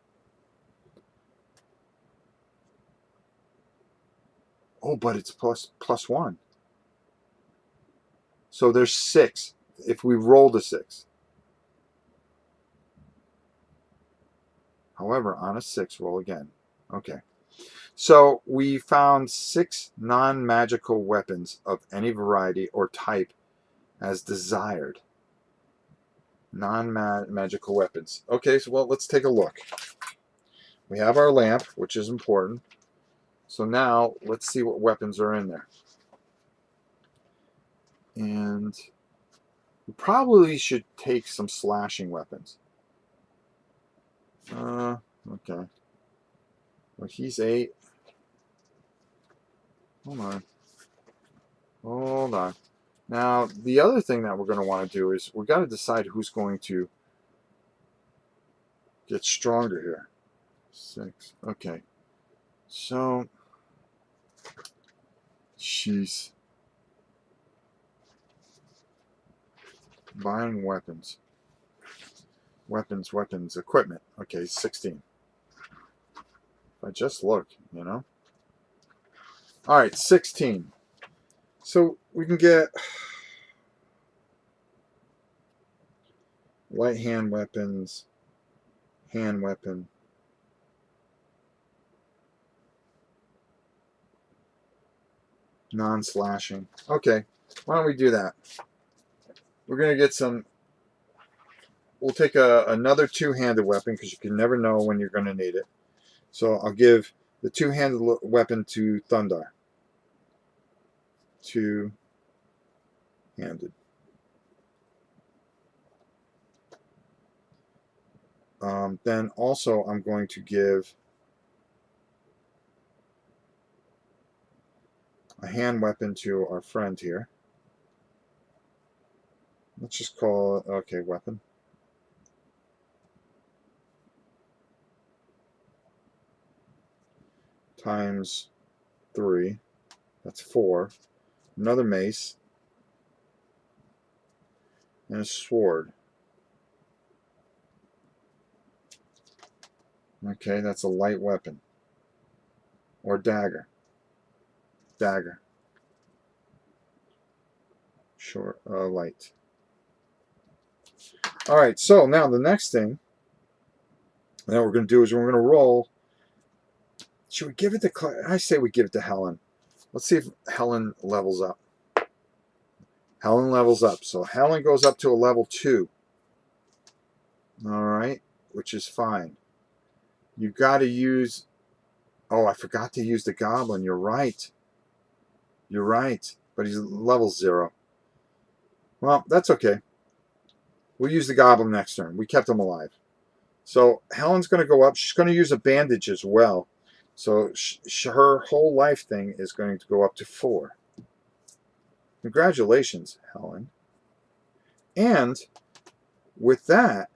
Oh, but it's plus 1. So there's 6 if we rolled a 6. However, on a 6, roll again. Okay. So we found 6 non-magical weapons of any variety or type as desired. Non-magical weapons. Okay, so well, let's take a look. We have our lamp, which is important. So now let's see what weapons are in there. And we probably should take some slashing weapons. Okay. Well, he's 8. Hold on. Now, the other thing that we're going to want to do is we've got to decide who's going to get stronger here. 6. Okay. So, she's buying weapons. Weapons, equipment. Okay, 16. If I just look, you know. All right, 16. So we can get light hand weapons, hand weapon, non-slashing. Okay, why don't we do that? We're going to get some. We'll take another two-handed weapon because you can never know when you're going to need it. So I'll give the two-handed weapon to Thundar. Two-handed. Then also I'm going to give a hand weapon to our friend here. Let's just call it, okay, weapon. Times 3. That's 4. Another mace. And a sword. Okay, that's a light weapon. Or dagger. Dagger. Short, light. Alright, so now the next thing that we're going to do is we're going to roll. Should we give it to I say we give it to Helen. Let's see if Helen levels up. Helen levels up. So Helen goes up to a level 2. Alright, which is fine. You've got to use... Oh, I forgot to use the goblin. You're right. You're right. But he's level 0. Well, that's okay. We'll use the goblin next turn. We kept him alive. So Helen's going to go up. She's going to use a bandage as well. So her whole life thing is going to go up to 4. Congratulations, Helen. And with that,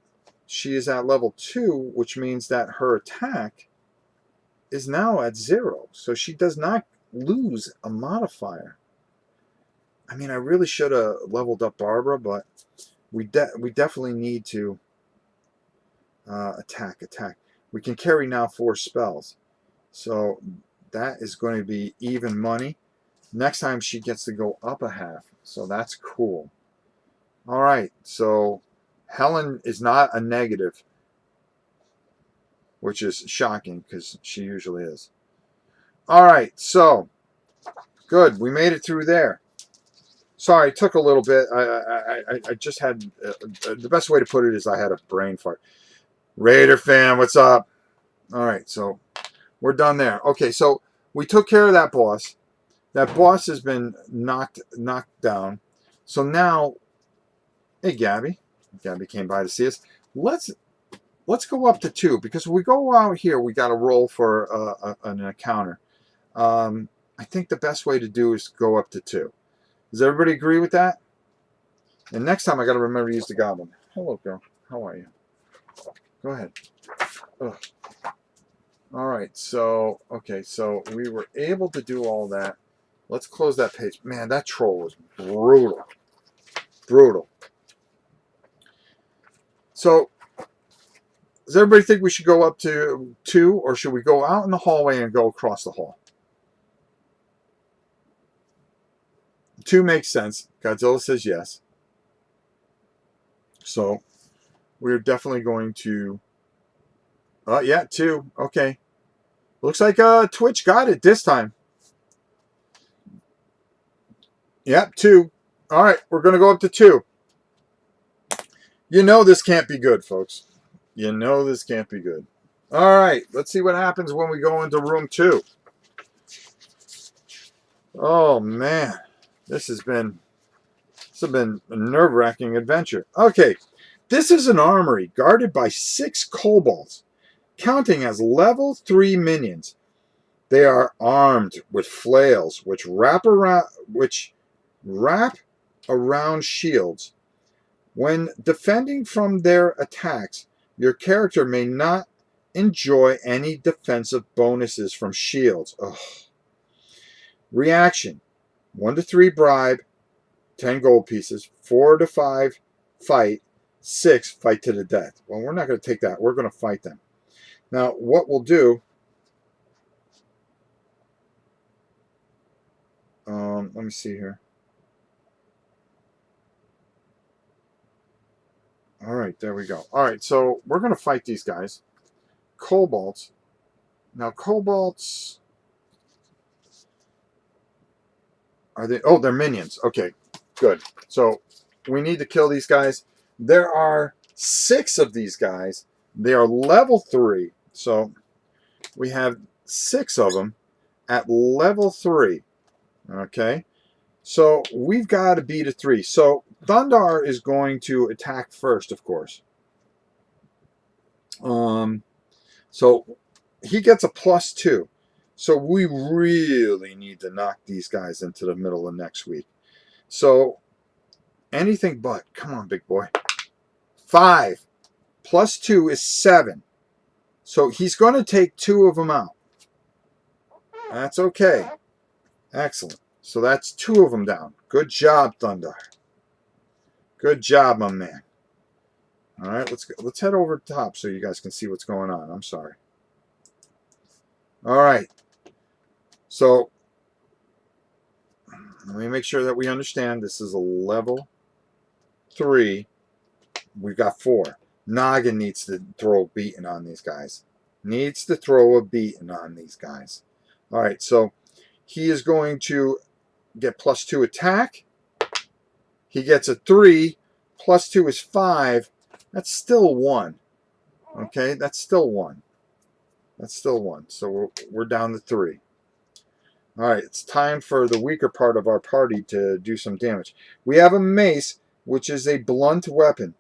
she is at level 2, which means that her attack is now at 0. So she does not lose a modifier. I mean, I really should have leveled up Barbara, but we definitely need to attack. We can carry now 4 spells. So that is going to be even money. Next time she gets to go up a half. So that's cool. All right. So Helen is not a negative, which is shocking because she usually is. All right. So good. We made it through there. Sorry, it took a little bit. I just had the best way to put it is I had a brain fart. Raider fam, what's up? All right. So we're done there. Okay, so we took care of that boss. That boss has been knocked down. So now, hey, Gabby. Gabby came by to see us. Let's go up to 2 because if we go out here, we got to roll for an encounter. I think the best way to do is go up to 2. Does everybody agree with that? And next time I got to remember to use the goblin. Hello, girl. How are you? Go ahead. Ugh. All right. So, okay. So we were able to do all that. Let's close that page. Man, that troll was brutal. Brutal. So, does everybody think we should go up to 2, or should we go out in the hallway and go across the hall? 2 makes sense. Godzilla says yes. So, we're definitely going to... yeah, 2. Okay. Looks like Twitch got it this time. Yep, 2. All right, we're going to go up to 2. You know this can't be good, folks. You know this can't be good. All right, let's see what happens when we go into room 2. Oh, man. This has been a nerve-wracking adventure. Okay, this is an armory guarded by 6 kobolds, counting as level 3 minions. They are armed with flails, which wrap around shields. When defending from their attacks, your character may not enjoy any defensive bonuses from shields. Ugh. Reaction: 1 to 3 bribe, 10 gold pieces, 4 to 5 fight, 6 fight to the death. Well, we're not going to take that. We're going to fight them. Now, what we'll do... let me see here. All right, there we go. All right, so we're going to fight these guys. Kobolds. Now, kobolds... Are they... Oh, they're minions. Okay, good. So, we need to kill these guys. There are 6 of these guys. They are level 3. So, we have 6 of them at level 3. Okay? So, we've got to beat a 3. So, Thundar is going to attack first, of course. So, he gets a +2. So, we really need to knock these guys into the middle of next week. So, anything but. Come on, big boy. 5 +2 is 7. So, he's going to take 2 of them out. That's okay. Excellent. So, that's 2 of them down. Good job, Thundar. Good job, my man. All right, let's head over to top so you guys can see what's going on. I'm sorry. All right. So, let me make sure that we understand this is a level 3. We've got 4. Noggin needs to throw a beating on these guys. Needs to throw a beating on these guys. All right, so he is going to get +2 attack. He gets a 3. +2 is 5. That's still 1. Okay, that's still 1. That's still 1. So we're down to 3. All right, it's time for the weaker part of our party to do some damage. We have a mace, which is a blunt weapon.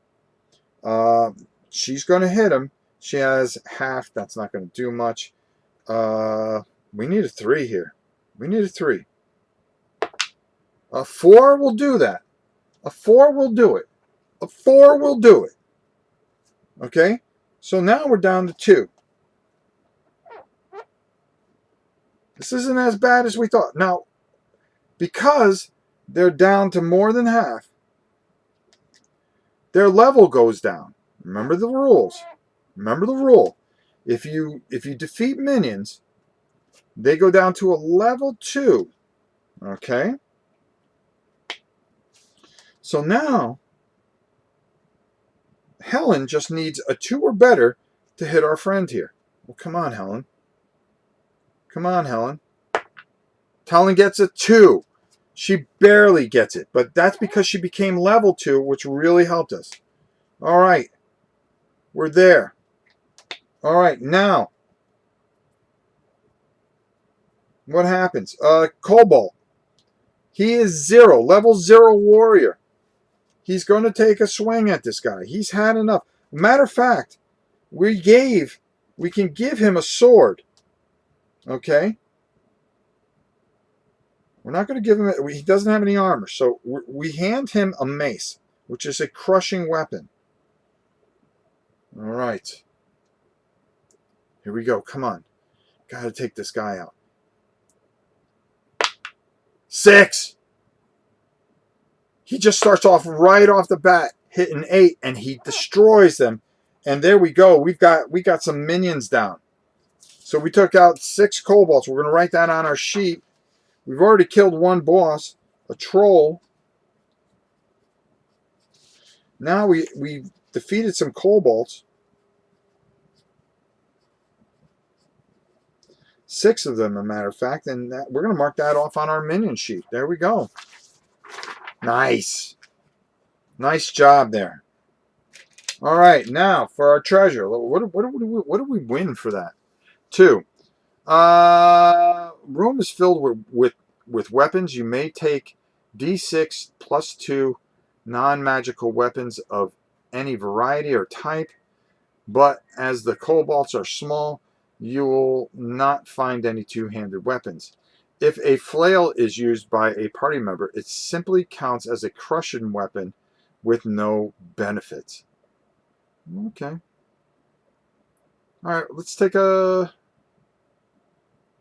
She's going to hit him. She has half. That's not going to do much. We need a 3 here. We need a 3. A 4 will do that. A 4 will do it. A 4 will do it. Okay? So now we're down to 2. This isn't as bad as we thought. Now, because they're down to more than half, their level goes down. Remember the rules. Remember the rule. If you defeat minions, they go down to a level 2. Okay? So now, Helen just needs a 2 or better to hit our friend here. Well, come on, Helen. Come on, Helen. Helen gets a 2. She barely gets it, but that's because she became level 2, which really helped us. All right. We're there. All right, now, what happens? Kobold. He is 0, level 0 warrior. He's going to take a swing at this guy. He's had enough. Matter of fact, we can give him a sword. Okay? We're not going to give him, he doesn't have any armor, so we hand him a mace, which is a crushing weapon. All right. Here we go. Come on. Got to take this guy out. 6! He just starts off right off the bat, hitting 8, and he destroys them. And there we go. We got some minions down. So we took out 6 kobolds. We're going to write that on our sheet. We've already killed 1 boss, a troll. Now we defeated some kobolds. 6 of them, as a matter of fact, and we're going to mark that off on our minion sheet. There we go. Nice. Nice job there. All right, now for our treasure. What do we win for that? 2. Room is filled with weapons. You may take D6 plus 2 non-magical weapons of any variety or type, but as the kobolds are small, you will not find any two-handed weapons. If a flail is used by a party member, it simply counts as a crushing weapon with no benefits. Okay. All right, let's take a...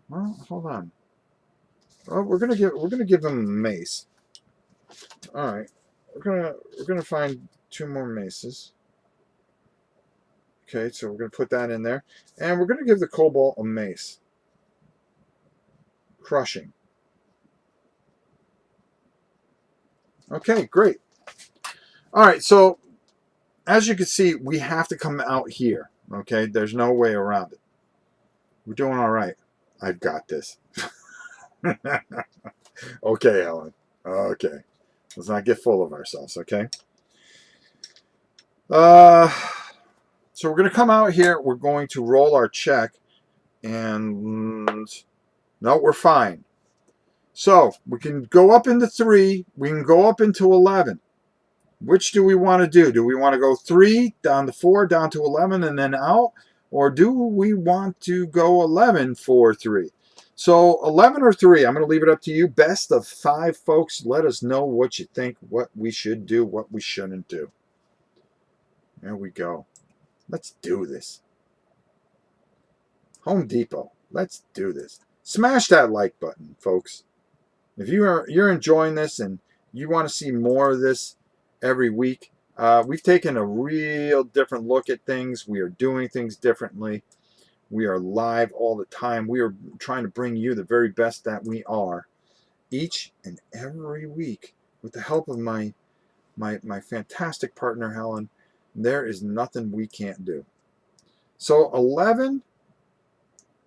Well, hold on. Oh, we're gonna give them a mace. All right, we're gonna find 2 more maces. Okay, so we're gonna put that in there, and we're gonna give the kobold a mace. Crushing. Okay, great. All right, so as you can see, we have to come out here. Okay, there's no way around it. We're doing all right. I've got this. Okay, Ellen. Okay. Let's not get full of ourselves, okay? So we're going to come out here. We're going to roll our check. And no, we're fine. So we can go up into 3. We can go up into 11. Which do we want to do? Do we want to go 3, down to 4, down to 11, and then out? Or do we want to go 11, 4, 3? So 11 or 3, I'm going to leave it up to you. Best of 5, folks. Let us know what you think, what we should do, what we shouldn't do. There we go. Let's do this. Home Depot. Let's do this. Smash that like button, folks. If you're enjoying this and you want to see more of this every week, we've taken a real different look at things. We are doing things differently. We are live all the time. We are trying to bring you the very best that we are each and every week with the help of my fantastic partner, Helen. There is nothing we can't do. So 11.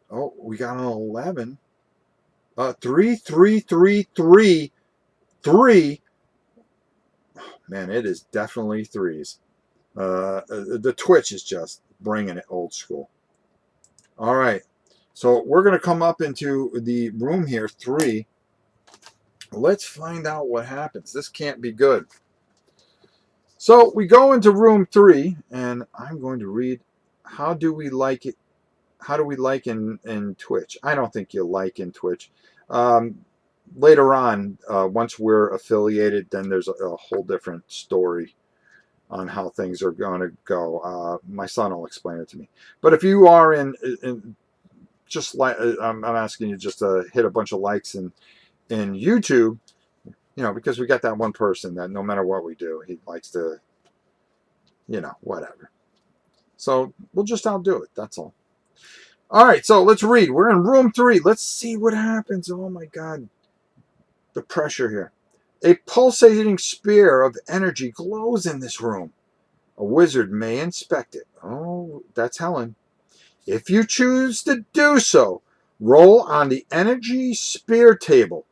Oh, we got an 11. 3, 3, 3, 3, 3. Man, it is definitely 3s. The Twitch is just bringing it old school. All right. So we're going to come up into the room here, 3. Let's find out what happens. This can't be good. So we go into room 3, and I'm going to read, how do we like it? How do we like in Twitch? I don't think you'll like in Twitch. Later on, once we're affiliated, then there's a whole different story on how things are going to go. My son will explain it to me. But if you are in just like, I'm asking you just to hit a bunch of likes in YouTube, you know, because we got that one person that no matter what we do, he likes to, you know, whatever. So we'll just outdo it. That's all. All right, so let's read. We're in room 3. Let's see what happens. Oh my God. The pressure here. A pulsating spear of energy glows in this room. A wizard may inspect it. Oh, that's Helen. If you choose to do so, roll on the energy spear table.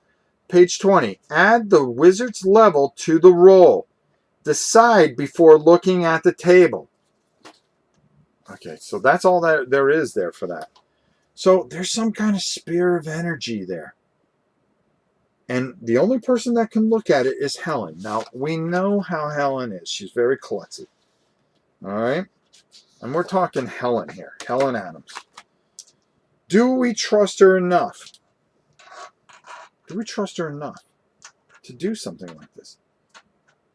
Page 20. Add the wizard's level to the roll. Decide before looking at the table. Okay, so that's all that there is there for that. So there's some kind of spear of energy there. And the only person that can look at it is Helen. Now, we know how Helen is. She's very klutzy. All right? And we're talking Helen here. Helen Adams. Do we trust her enough? Do we trust her enough to do something like this?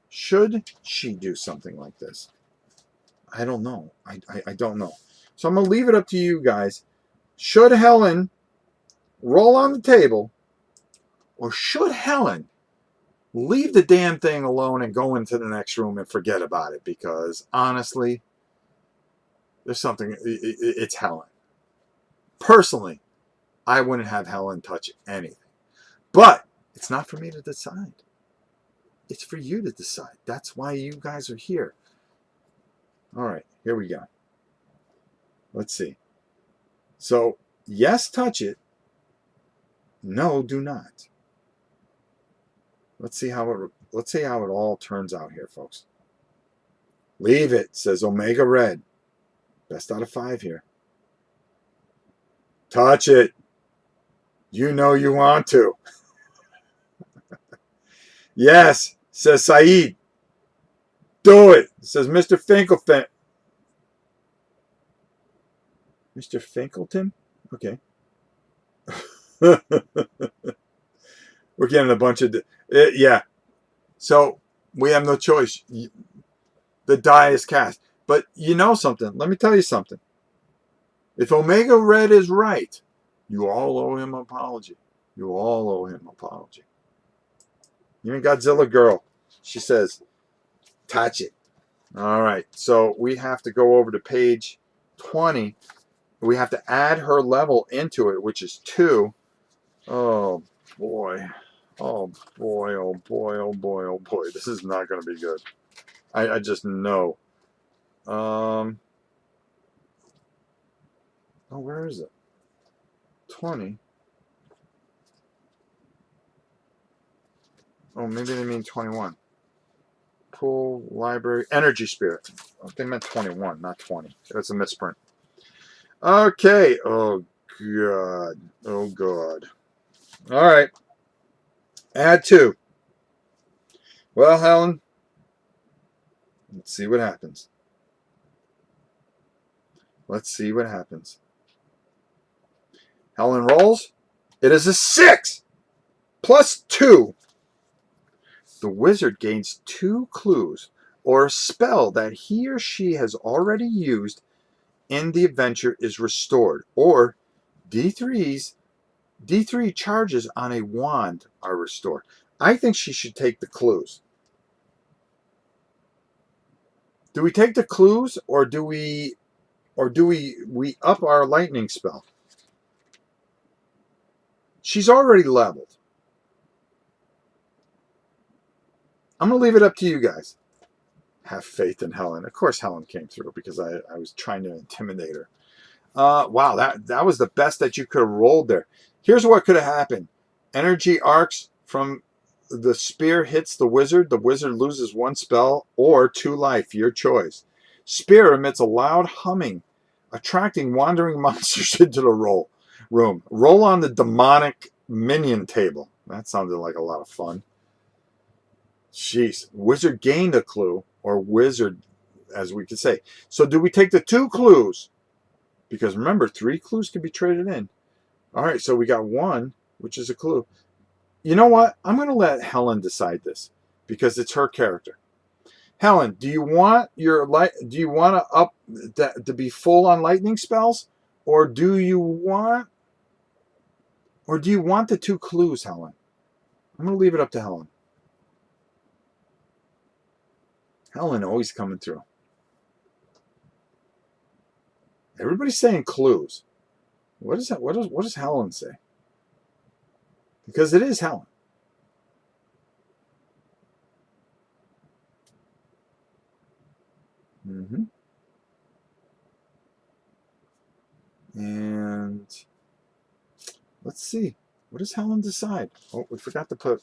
Should she do something like this? I don't know. I don't know. So I'm going to leave it up to you guys. Should Helen roll on the table, or should Helen leave the damn thing alone and go into the next room and forget about it? Because honestly, there's something, it's Helen. Personally, I wouldn't have Helen touch anything. But it's not for me to decide. It's for you to decide. That's why you guys are here. All right, here we go. Let's see. So, yes, touch it. No, do not. Let's see how it all turns out here, folks. Leave it, says Omega Red. Best out of 5 here. Touch it. You know you want to. Yes, says Saeed. Do it, says Mr. Finkelton. Mr. Finkelton? Okay. We're getting a bunch of... yeah. So, we have no choice. The die is cast. But you know something. Let me tell you something. If Omega Red is right, you all owe him an apology. You all owe him an apology. Even Godzilla Girl, she says, touch it. All right. So, we have to go over to page 20. We have to add her level into it, which is 2. Oh, boy. Oh, boy. Oh, boy. Oh, boy. Oh, boy. This is not going to be good. I just know. Oh, where is it? 20. Oh, maybe they mean 21. Pool, library, energy spirit. Oh, they meant 21, not 20. That's a misprint. Okay. Oh, God. Oh, God. All right. Add 2. Well, Helen, let's see what happens. Let's see what happens. Helen rolls. It is a 6 plus 2. The wizard gains 2 clues or a spell that he or she has already used in the adventure is restored, or D3 charges on a wand are restored. I think she should take the clues. Do we take the clues, or do we up our lightning spell? She's already leveled. I'm going to leave it up to you guys. Have faith in Helen. Of course Helen came through because I was trying to intimidate her. Wow, that was the best that you could have rolled there. Here's what could have happened. Energy arcs from the spear hits the wizard. The wizard loses 1 spell or 2 life, your choice. Spear emits a loud humming, attracting wandering monsters into the room. Roll on the demonic minion table. That sounded like a lot of fun. Jeez. Wizard gained a clue, or wizard, as we could say. So do we take the 2 clues? Because remember, 3 clues can be traded in. All right, so we got 1, which is a clue. You know what? I'm going to let Helen decide this because it's her character. Helen, do you want to be full on lightning spells, or do you want the 2 clues, Helen? I'm going to leave it up to Helen. Helen always coming through. Everybody's saying clues. What is that? What does Helen say? Because it is Helen. And let's see. What does Helen decide? Oh, we forgot to put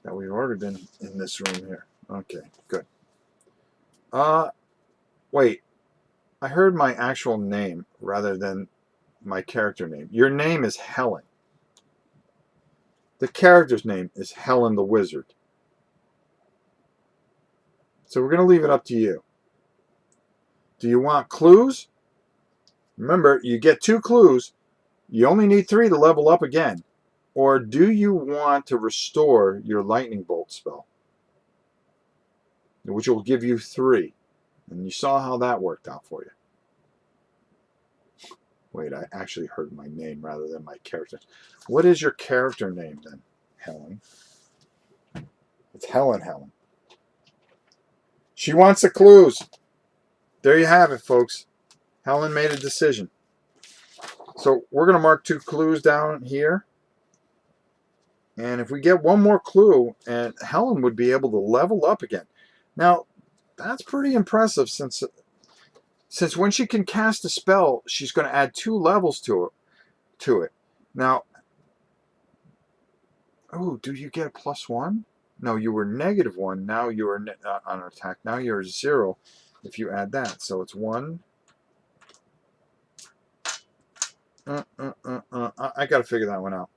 that we ordered in this room here. Okay, good. Wait. I heard my actual name rather than my character name. Your name is Helen. The character's name is Helen the Wizard. So we're going to leave it up to you. Do you want clues? Remember, you get 2 clues. You only need 3 to level up again. or do you want to restore your lightning bolt spell, which will give you 3? And you saw how that worked out for you. Wait, I actually heard my name rather than my character. What is your character name then, Helen? It's Helen. She wants the clues. There you have it, folks. Helen made a decision. So we're going to mark 2 clues down here. And if we get one more clue, and Helen would be able to level up again. Now, that's pretty impressive since when she can cast a spell, she's going to add 2 levels to it. Now, oh, do you get a +1? No, you were -1. Now you are on attack. Now you're 0 if you add that. So it's 1. I got to figure that one out.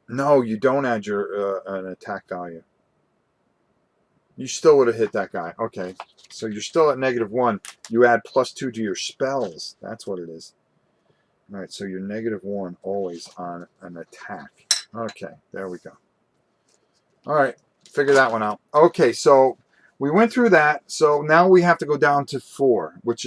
No, you don't add your an attack value. You still would have hit that guy. Okay, so you're still at -1. You add +2 to your spells. That's what it is. All right, so you're -1 always on an attack. Okay, there we go. All right, figure that one out. Okay, so we went through that. So now we have to go down to 4, which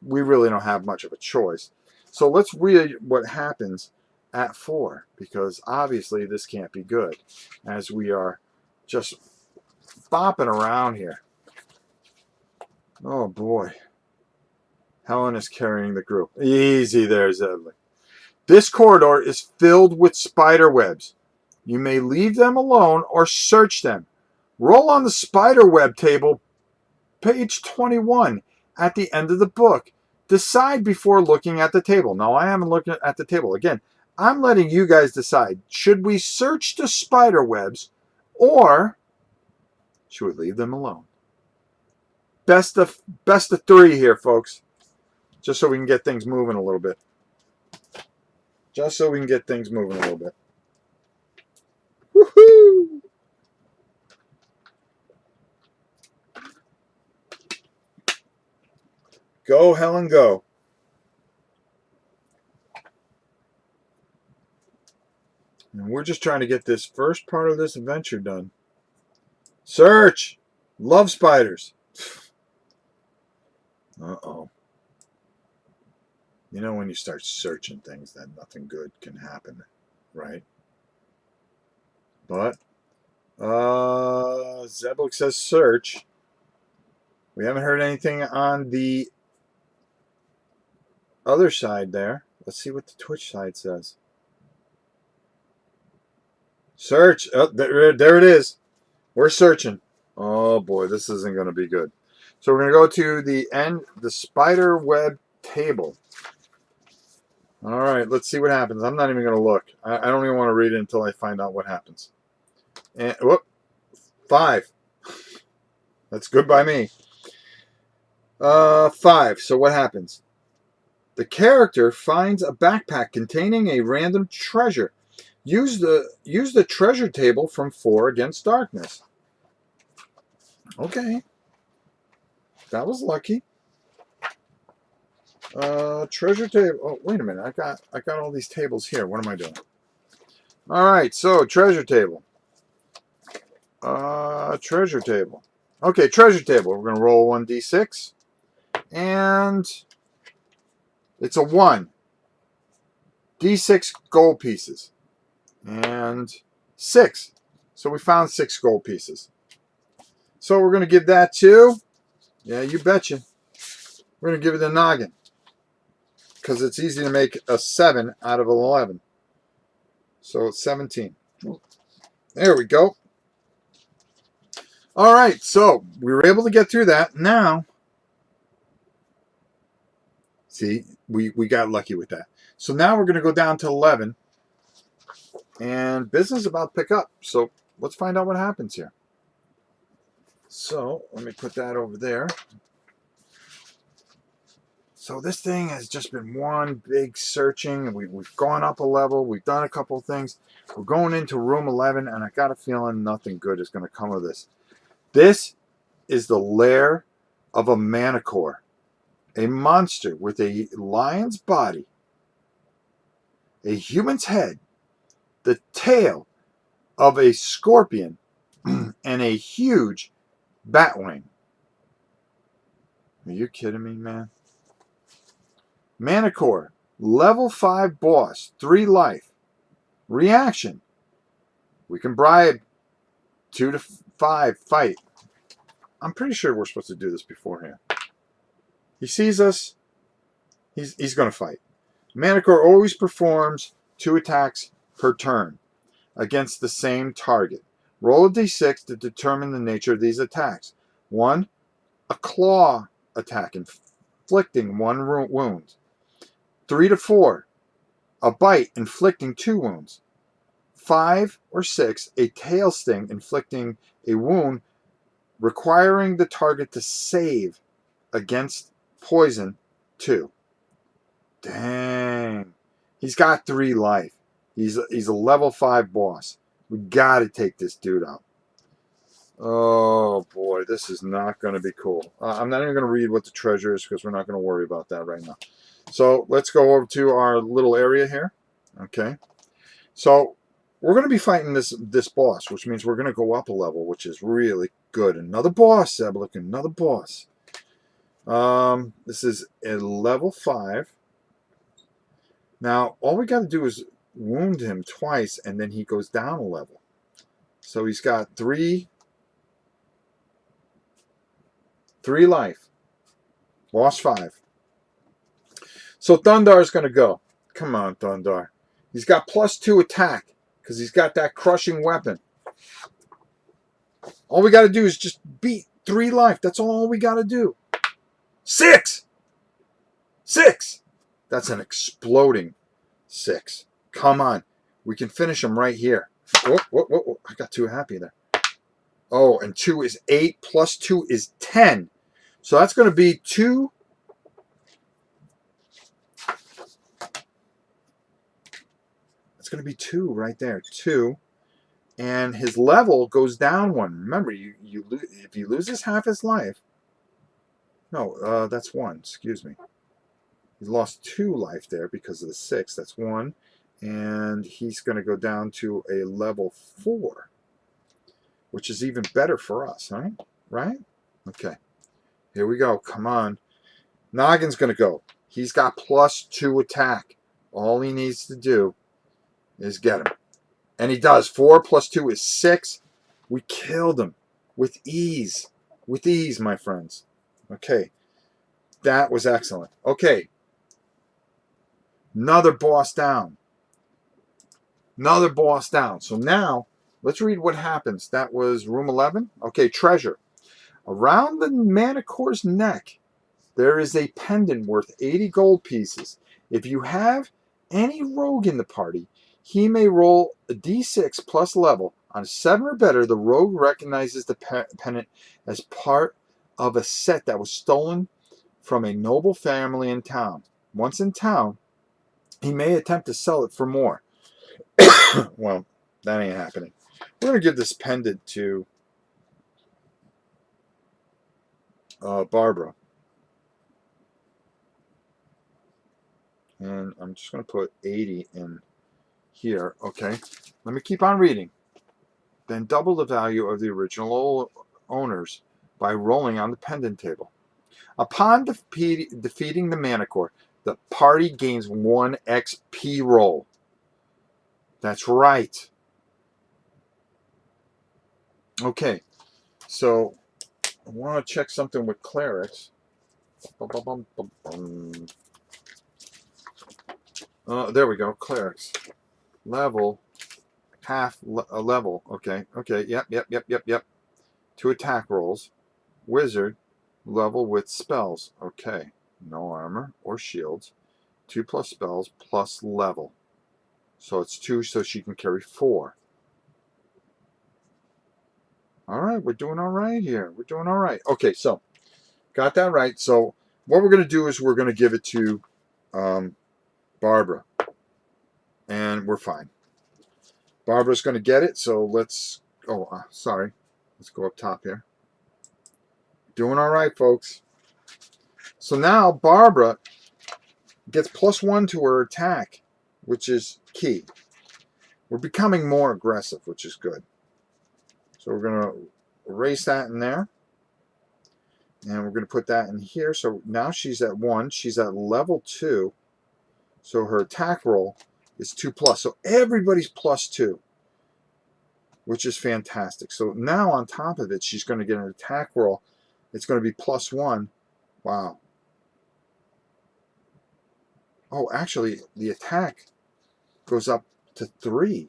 we really don't have much of a choice. So let's read what happens at 4, because obviously this can't be good as we are just bopping around here. Oh boy. Helen is carrying the group. Easy there, Zedley. This corridor is filled with spider webs. You may leave them alone or search them. Roll on the spider web table, page 21, at the end of the book. Decide before looking at the table. Now, I haven't looked at the table. Again, I'm letting you guys decide. Should we search the spider webs or should we leave them alone? Best of 3 here, folks. Just so we can get things moving a little bit. Woohoo! Go, Helen, go. And we're just trying to get this first part of this adventure done. Search! Love spiders. Uh-oh. You know when you start searching things that nothing good can happen, right? But, Zeblik says search. We haven't heard anything on the other side there. Let's see what the Twitch side says. Search. Oh, there it is. We're searching. Oh boy, this isn't going to be good. So we're going to go to the spider web table. All right, let's see what happens. I'm not even going to look. I don't even want to read it until I find out what happens. And whoop, 5. That's good by me. 5. So what happens? The character finds a backpack containing a random treasure. Use the treasure table from 4 against darkness. Okay. That was lucky. Treasure table. Oh, wait a minute. I got all these tables here. What am I doing? All right. So treasure table. Treasure table. Okay, treasure table. We're gonna roll 1d6, and it's a 1. D6 gold pieces, and 6. So we found 6 gold pieces. So we're gonna give that to. Yeah, you betcha. We're gonna give it a noggin, because it's easy to make a 7 out of 11. So it's 17. There we go. All right, so we were able to get through that. Now, see, we got lucky with that. So now we're going to go down to 11, and business is about to pick up. So let's find out what happens here. So let me put that over there. So this thing has just been one big searching. We've gone up a level. We've done a couple of things. We're going into room 11, and I got a feeling nothing good is going to come of this. This is the lair of a manticore, a monster with a lion's body a human's head, the tail of a scorpion, and a huge bat wing. Are you kidding me, man? Manticore, level 5 boss, 3 life. Reaction. We can bribe 2 to 5 fight. I'm pretty sure we're supposed to do this beforehand. He sees us. He's going to fight. Manticore always performs 2 attacks per turn against the same target. Roll a d6 to determine the nature of these attacks. 1. A claw attack, inflicting 1 wound. 3 to 4. A bite, inflicting 2 wounds. 5 or 6. A tail sting, inflicting a wound, requiring the target to save against poison 2. Dang. He's got 3 life. He's a level 5 boss. We got to take this dude out. Oh boy, this is not going to be cool. I'm not even going to read what the treasure is because we're not going to worry about that right now. So let's go over to our little area here. Okay. So we're going to be fighting this boss, which means we're going to go up a level, which is really good. Another boss, Seb. Look, another boss. This is a level 5. Now, all we got to do is wound him twice, and then he goes down a level. So he's got 3 life. Boss 5. So Thundar's going to go. Come on, Thundar. He's got +2 attack because he's got that crushing weapon. All we got to do is just beat 3 life. That's all we got to do. 6! 6! That's an exploding 6. Come on. We can finish him right here. Whoa. I got too happy there. Oh, and 2 is 8 plus 2 is 10. So that's going to be 2. That's going to be 2 right there. 2. And his level goes down 1. Remember, if he loses half his life. No, that's 1. Excuse me. He's lost 2 life there because of the 6. That's 1. And he's going to go down to a level 4, which is even better for us, right? Right? Okay. Here we go. Come on. Noggin's going to go. He's got +2 attack. All he needs to do is get him. And he does. 4 plus 2 is 6. We killed him with ease. With ease, my friends. Okay. That was excellent. Okay. Another boss down. Another boss down. So now, let's read what happens. That was room 11. Okay, treasure. Around the manticore's neck, there is a pendant worth 80 gold pieces. If you have any rogue in the party, he may roll a d6 plus level. On a 7 or better, the rogue recognizes the pendant as part of a set that was stolen from a noble family in town. Once in town, he may attempt to sell it for more. Well, that ain't happening. We're going to give this pendant to Barbara. And I'm just going to put 80 in here. Okay. Let me keep on reading. Then double the value of the original owners by rolling on the pendant table. Upon defeating the manticore, the party gains 1 XP roll. That's right. Okay. So I want to check something with clerics. There we go. Clerics. Level. Half a level. Okay. Yep. 2 attack rolls. Wizard. Level with spells. Okay. No armor or shields. 2 plus spells plus level. So it's 2, so she can carry 4. All right. We're doing all right here. We're doing all right. Okay. So got that right. So what we're going to do is we're going to give it to Barbara. And we're fine. Barbara's going to get it. So let's... Oh, sorry. Let's go up top here. Doing all right, folks. So now Barbara gets +1 to her attack which is key. We're becoming more aggressive, which is good. So we're going to erase that in there. And we're going to put that in here. So now she's at 1. She's at level 2. So her attack roll is 2+. So everybody's +2, which is fantastic. So now on top of it, she's going to get an attack roll. It's going to be +1. Wow. Oh, actually, the attack goes up to 3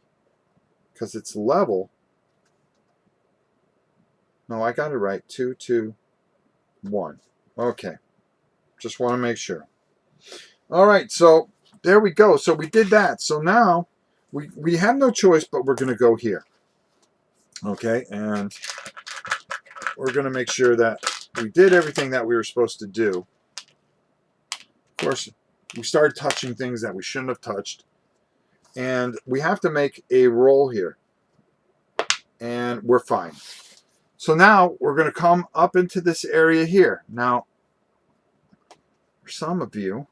because it's level. No, I got it right. 2, 2, 1. Okay. Just want to make sure. All right, so there we go. So we did that. So now we have no choice, but we're going to go here. Okay, and we're going to make sure that we did everything that we were supposed to do. Of course, we started touching things that we shouldn't have touched. And we have to make a roll here. And we're fine. So now we're going to come up into this area here. Now, for some of you,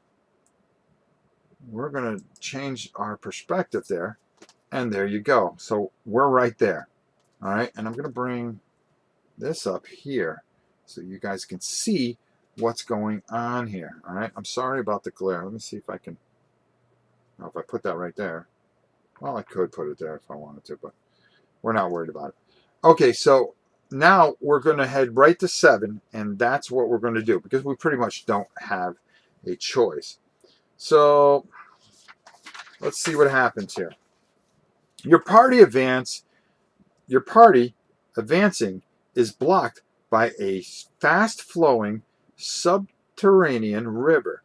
we're going to change our perspective there. And there you go. So we're right there. All right. And I'm going to bring this up here so you guys can see what's going on here. All right. I'm sorry about the glare. Let me see if I can. Now, if I put that right there. Well, I could put it there if I wanted to, but we're not worried about it. Okay. So now we're going to head right to 7. And that's what we're going to do because we pretty much don't have a choice. So let's see what happens here. Your party advancing is blocked by a fast-flowing subterranean river.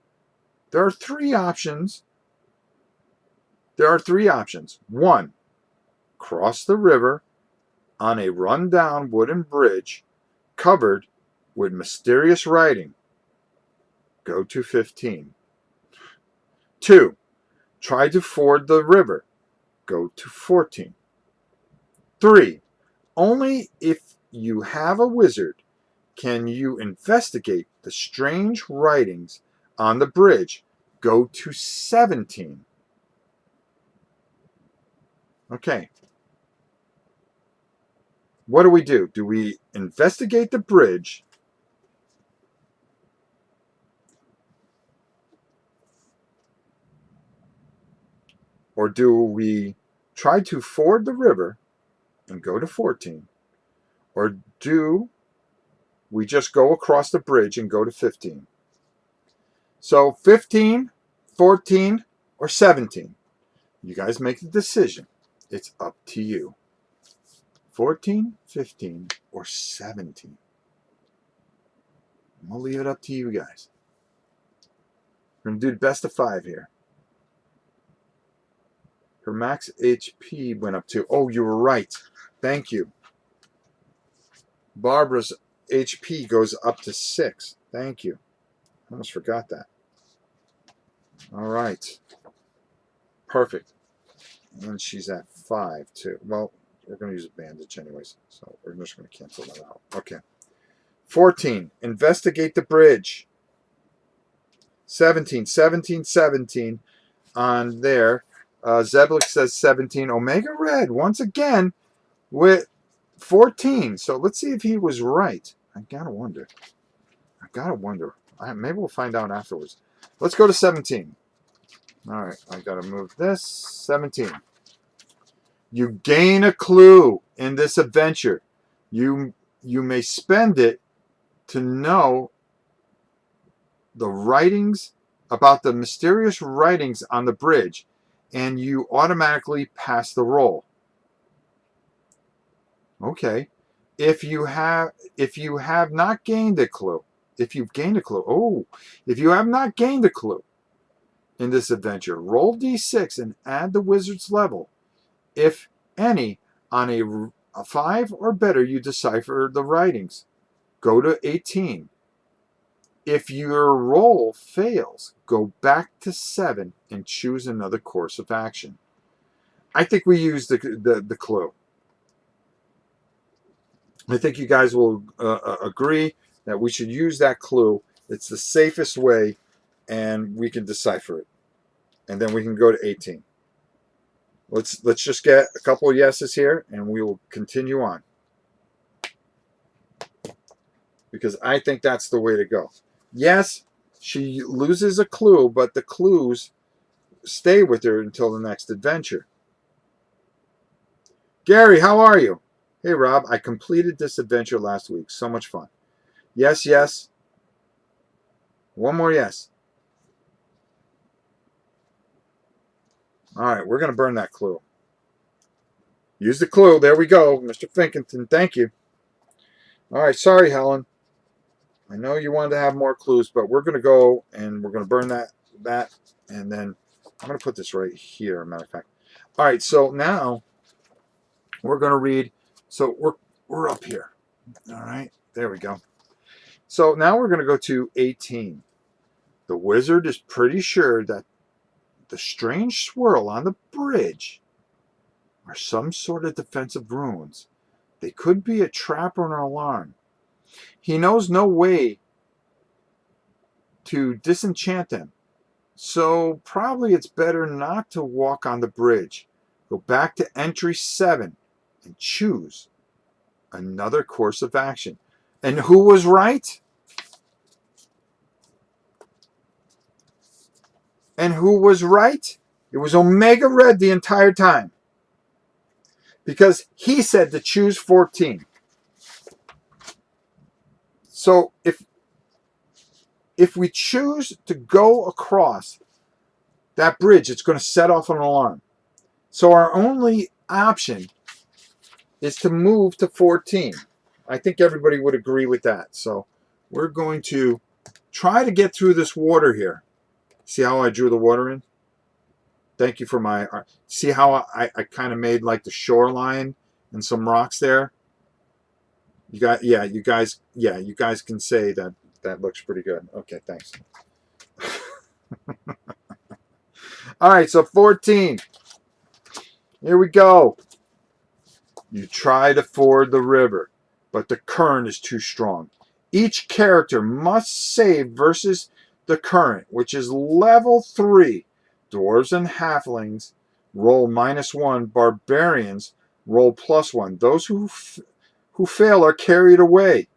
There are three options. 1, cross the river on a run-down wooden bridge covered with mysterious writing. Go to 15. 2, try to ford the river. Go to 14. 3, only if you have a wizard can you investigate the strange writings on the bridge. Go to 17. Okay. What do? Do we investigate the bridge? Or do we try to ford the river and go to 14? Or do we just go across the bridge and go to 15? So 15, 14, or 17? You guys make the decision. It's up to you. 14, 15, or 17? I'm going to leave it up to you guys. We're going to do the best of 5 here. Her max HP went up to... Oh, you were right. Thank you. Barbara's HP goes up to 6. Thank you. I almost forgot that. All right. Perfect. And she's at 5, too. Well, we're going to use a bandage anyways, so we're just going to cancel that out. Okay. 14. Investigate the bridge. 17. 17, 17 on there. Zeblik says 17. Omega Red, once again, with 14. So let's see if he was right. I gotta wonder. Maybe we'll find out afterwards. Let's go to 17. All right, I gotta move this. 17. You gain a clue in this adventure. You may spend it to know the writings about the mysterious writings on the bridge, and you automatically pass the roll. Okay. If you have not gained a clue, if you have not gained a clue in this adventure, roll d6 and add the wizard's level. If any, on a 5 or better, you decipher the writings. Go to 18. If your roll fails, go back to 7 and choose another course of action. I think we use the clue. I think you guys will agree that we should use that clue. It's the safest way, and we can decipher it. And then we can go to 18. Let's just get a couple of yeses here, and we will continue on. Because I think that's the way to go. Yes, she loses a clue, but the clues stay with her until the next adventure. Gary, how are you? Hey, Rob, I completed this adventure last week. So much fun. Yes, yes. One more yes. All right, we're going to burn that clue. Use the clue. There we go. Mr. Finkington, thank you. All right, sorry, Helen. I know you wanted to have more clues, but we're going to go and we're going to burn that, and then I'm going to put this right here, matter of fact. All right, so now we're going to read. So we're up here. All right, there we go. So now we're going to go to 18. The wizard is pretty sure that the strange swirl on the bridge are some sort of defensive runes. They could be a trap or an alarm. He knows no way to disenchant them, so probably it's better not to walk on the bridge. Go back to entry 7 and choose another course of action. And who was right? And who was right? It was Omega Red the entire time. Because he said to choose 14. So if we choose to go across that bridge, it's going to set off an alarm. So our only option is to move to 14. I think everybody would agree with that. So we're going to try to get through this water here. See how I drew the water in? Thank you for my art. See how I kind of made like the shoreline and some rocks there? You guys can say that that looks pretty good. Okay, thanks. All right, so 14. Here we go. You try to ford the river, but the current is too strong. Each character must save versus the current, which is level 3. Dwarves and halflings roll -1. Barbarians roll +1. Those who fail are carried away.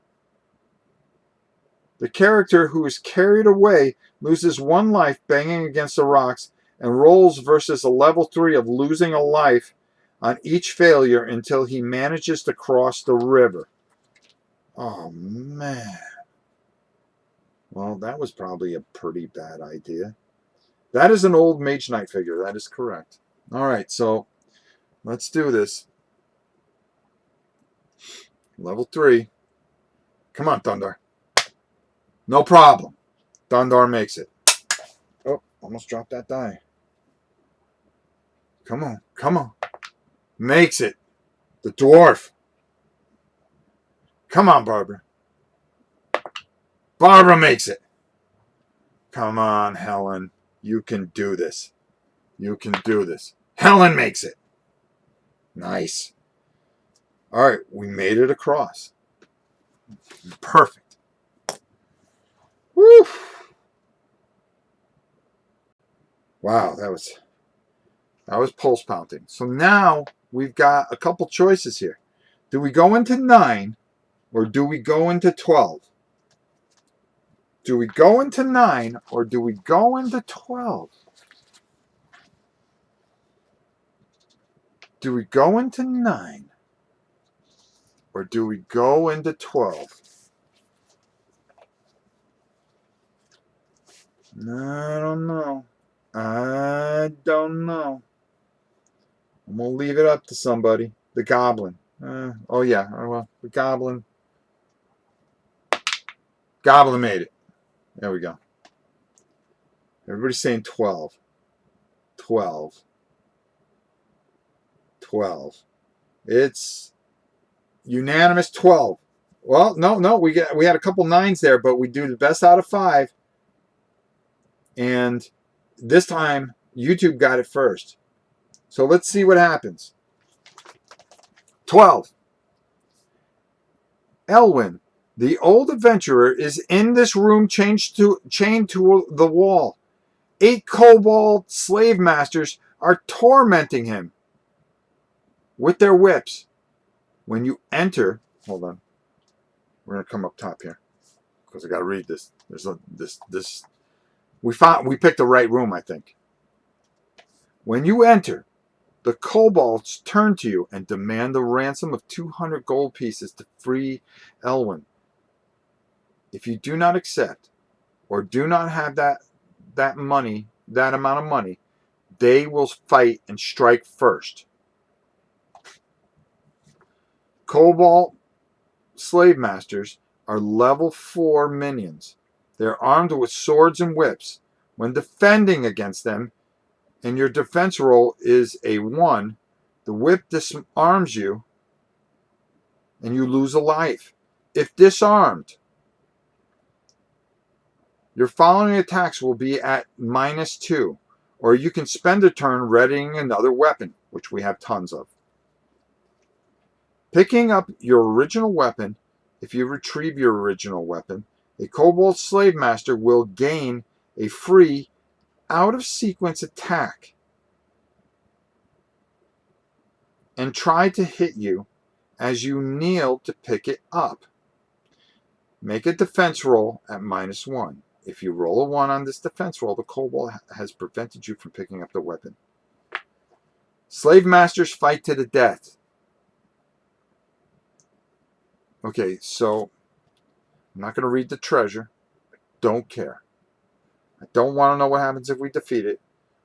The character who is carried away loses 1 life banging against the rocks and rolls versus a level 3 of losing a life on each failure until he manages to cross the river. Oh, man. Well, that was probably a pretty bad idea. That is an old Mage Knight figure. That is correct. All right, so let's do this. Level 3. Come on, Thunder. No problem. Thunder makes it. Oh, almost dropped that die. Come on, come on. Makes it. The dwarf. Come on, Barbara. Barbara makes it. Come on, Helen. You can do this. You can do this. Helen makes it. Nice. All right, we made it across. Perfect. Woo! Wow, that was pulse pounding. So now we've got a couple choices here. Do we go into 9 or do we go into 12? Do we go into 9 or do we go into 12? Do we go into 9 or do we go into 12? I don't know. I don't know. I'm going to leave it up to somebody. The goblin. Oh, yeah. Well, the goblin. Goblin made it. There we go. Everybody's saying 12. 12. 12. It's unanimous 12. Well, no. We had a couple 9s there, but we do the best out of 5. And this time, YouTube got it first. So let's see what happens. 12. Elowin, the old adventurer, is in this room chained to the wall. 8 kobold slave masters are tormenting him. with their whips. When you enter, hold on, we're gonna come up top here because I gotta read this. There's this. We picked the right room, I think. When you enter, the kobolds turn to you and demand the ransom of 200 gold pieces to free Elowin. If you do not accept, or do not have that amount of money, they will fight and strike first. Kobold Slave-Masters are level 4 minions. They're armed with swords and whips. When defending against them, and your defense roll is a 1, the whip disarms you and you lose a life. If disarmed, your following attacks will be at -2, or you can spend a turn readying another weapon, which we have tons of. Picking up your original weapon, if you retrieve your original weapon, a Kobold Slave-Master will gain a free out-of-sequence attack and try to hit you as you kneel to pick it up. Make a defense roll at -1. If you roll a 1 on this defense roll, the kobold has prevented you from picking up the weapon. Slave masters fight to the death. Okay, so I'm not going to read the treasure. Don't care. I don't want to know what happens if we defeat it.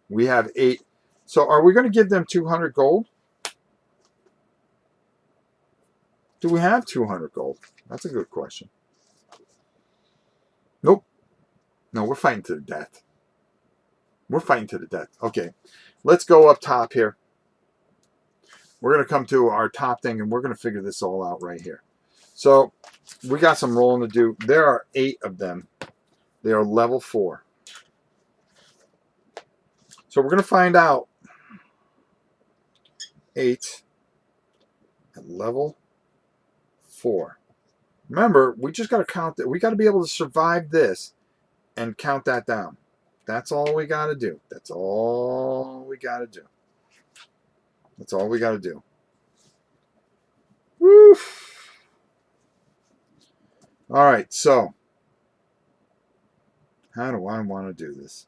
We have 8. So are we going to give them 200 gold? Do we have 200 gold? That's a good question. Nope. No, we're fighting to the death. We're fighting to the death. Okay, let's go up top here. We're going to come to our top thing, and we're going to figure this all out right here. So we got some rolling to do. There are 8 of them. They are level 4. So we're going to find out 8 at level 4. Remember, we just got to count that. We got to be able to survive this and count that down. That's all we got to do. That's all we got to do. That's all we got to do. Woo! All right, so how do I want to do this?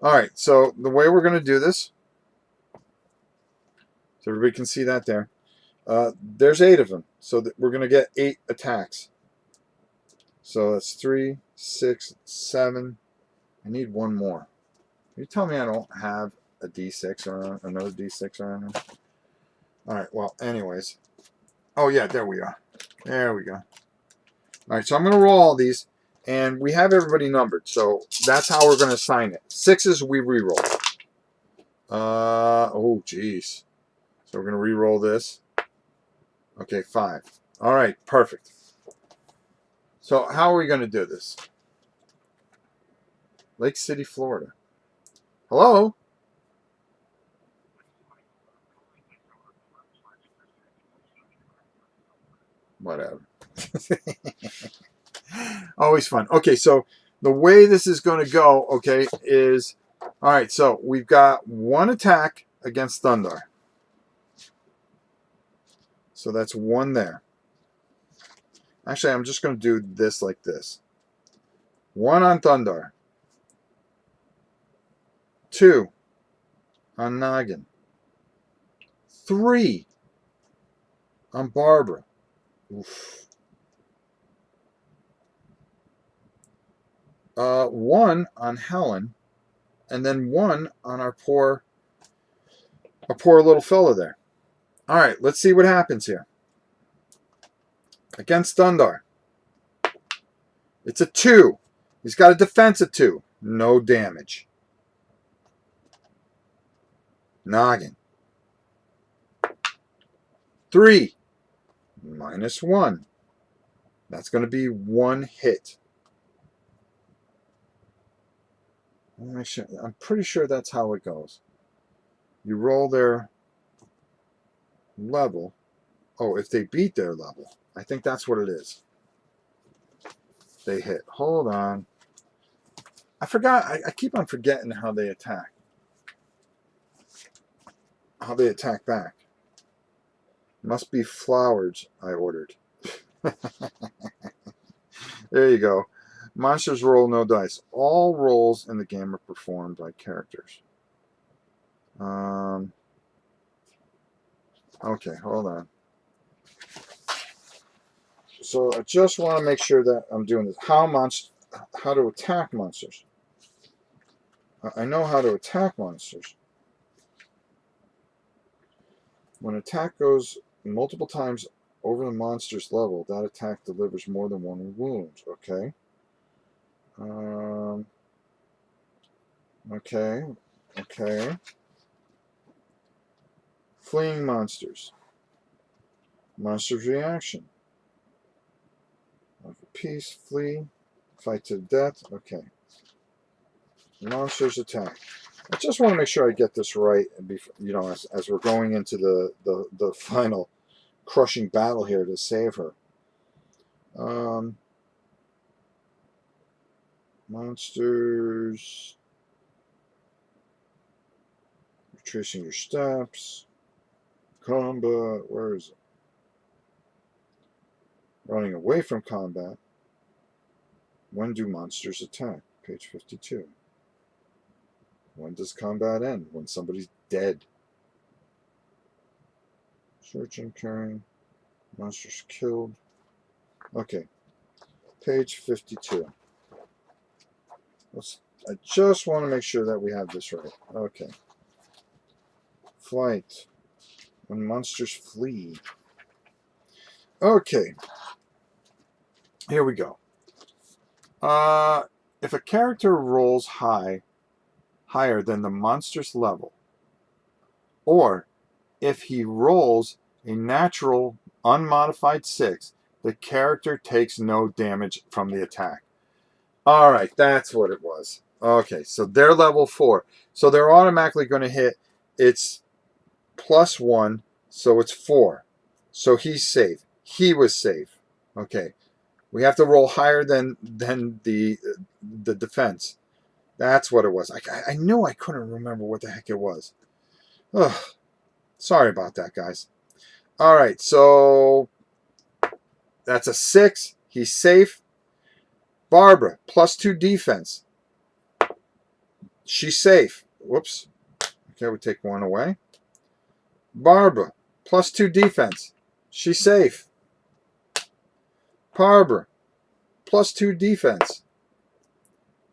All right, so the way we're going to do this, so everybody can see that there. There's 8 of them, so we're going to get 8 attacks. So that's 3, 6, 7. I need 1 more. You tell me I don't have a D6 or another D6 around here. All right, well, anyways. Oh, yeah, there we are. There we go. All right, so I'm going to roll all these, and we have everybody numbered, so that's how we're going to assign it. 6s, we re-roll. Oh, geez. So we're going to re-roll this. Okay, 5. All right, perfect. So how are we going to do this? Lake City, Florida. Hello? Whatever. Always fun. Okay, so the way this is going to go, okay, is... All right, so we've got 1 attack against Thundar. So that's 1 there. Actually, I'm just going to do this like this. 1 on Thundar. 2 on Noggin. 3 on Barbara. Oof. 1 on Helen, and then 1 on our poor little fella there. All right, let's see what happens here. Against Thundar. It's a 2. He's got a defense of 2. No damage. Noggin. 3. -1. That's going to be 1 hit. I'm pretty sure that's how it goes. You roll their level. Oh, if they beat their level. I think that's what it is. They hit. Hold on. I forgot. I keep on forgetting how they attack. How they attack back. Must be flowers I ordered. There you go. Monsters roll no dice. All rolls in the game are performed by characters. Okay, hold on. So I just want to make sure that I'm doing this. How to attack monsters. I know how to attack monsters. When an attack goes multiple times over the monster's level, that attack delivers more than one wound. Okay. Okay. Okay. Fleeing monsters. Monster's reaction. Peace, flee, fight to the death. Okay. Monsters attack. I just want to make sure I get this right, you know, as we're going into the final crushing battle here to save her. Monsters. Retracing your steps. Combat. Where is it? Running away from combat. When do monsters attack? Page 52. When does combat end? When somebody's dead. Searching, carrying. Monsters killed. Okay. Page 52. I just want to make sure that we have this right. Okay. Flight. When monsters flee. Okay. Here we go. If a character rolls higher than the monster's level, or if he rolls a natural unmodified 6, the character takes no damage from the attack. All right, that's what it was. Okay, so they're level 4. So they're automatically going to hit. It's +1, so it's 4. So he's safe. He was safe. Okay. We have to roll higher than the defense. That's what it was. I knew I couldn't remember what the heck it was. Ugh. Sorry about that, guys. All right, so that's a 6. He's safe. Barbara, +2 defense. She's safe. Whoops. Okay, we take 1 away. Barbara, +2 defense. She's safe. Barbara, +2 defense.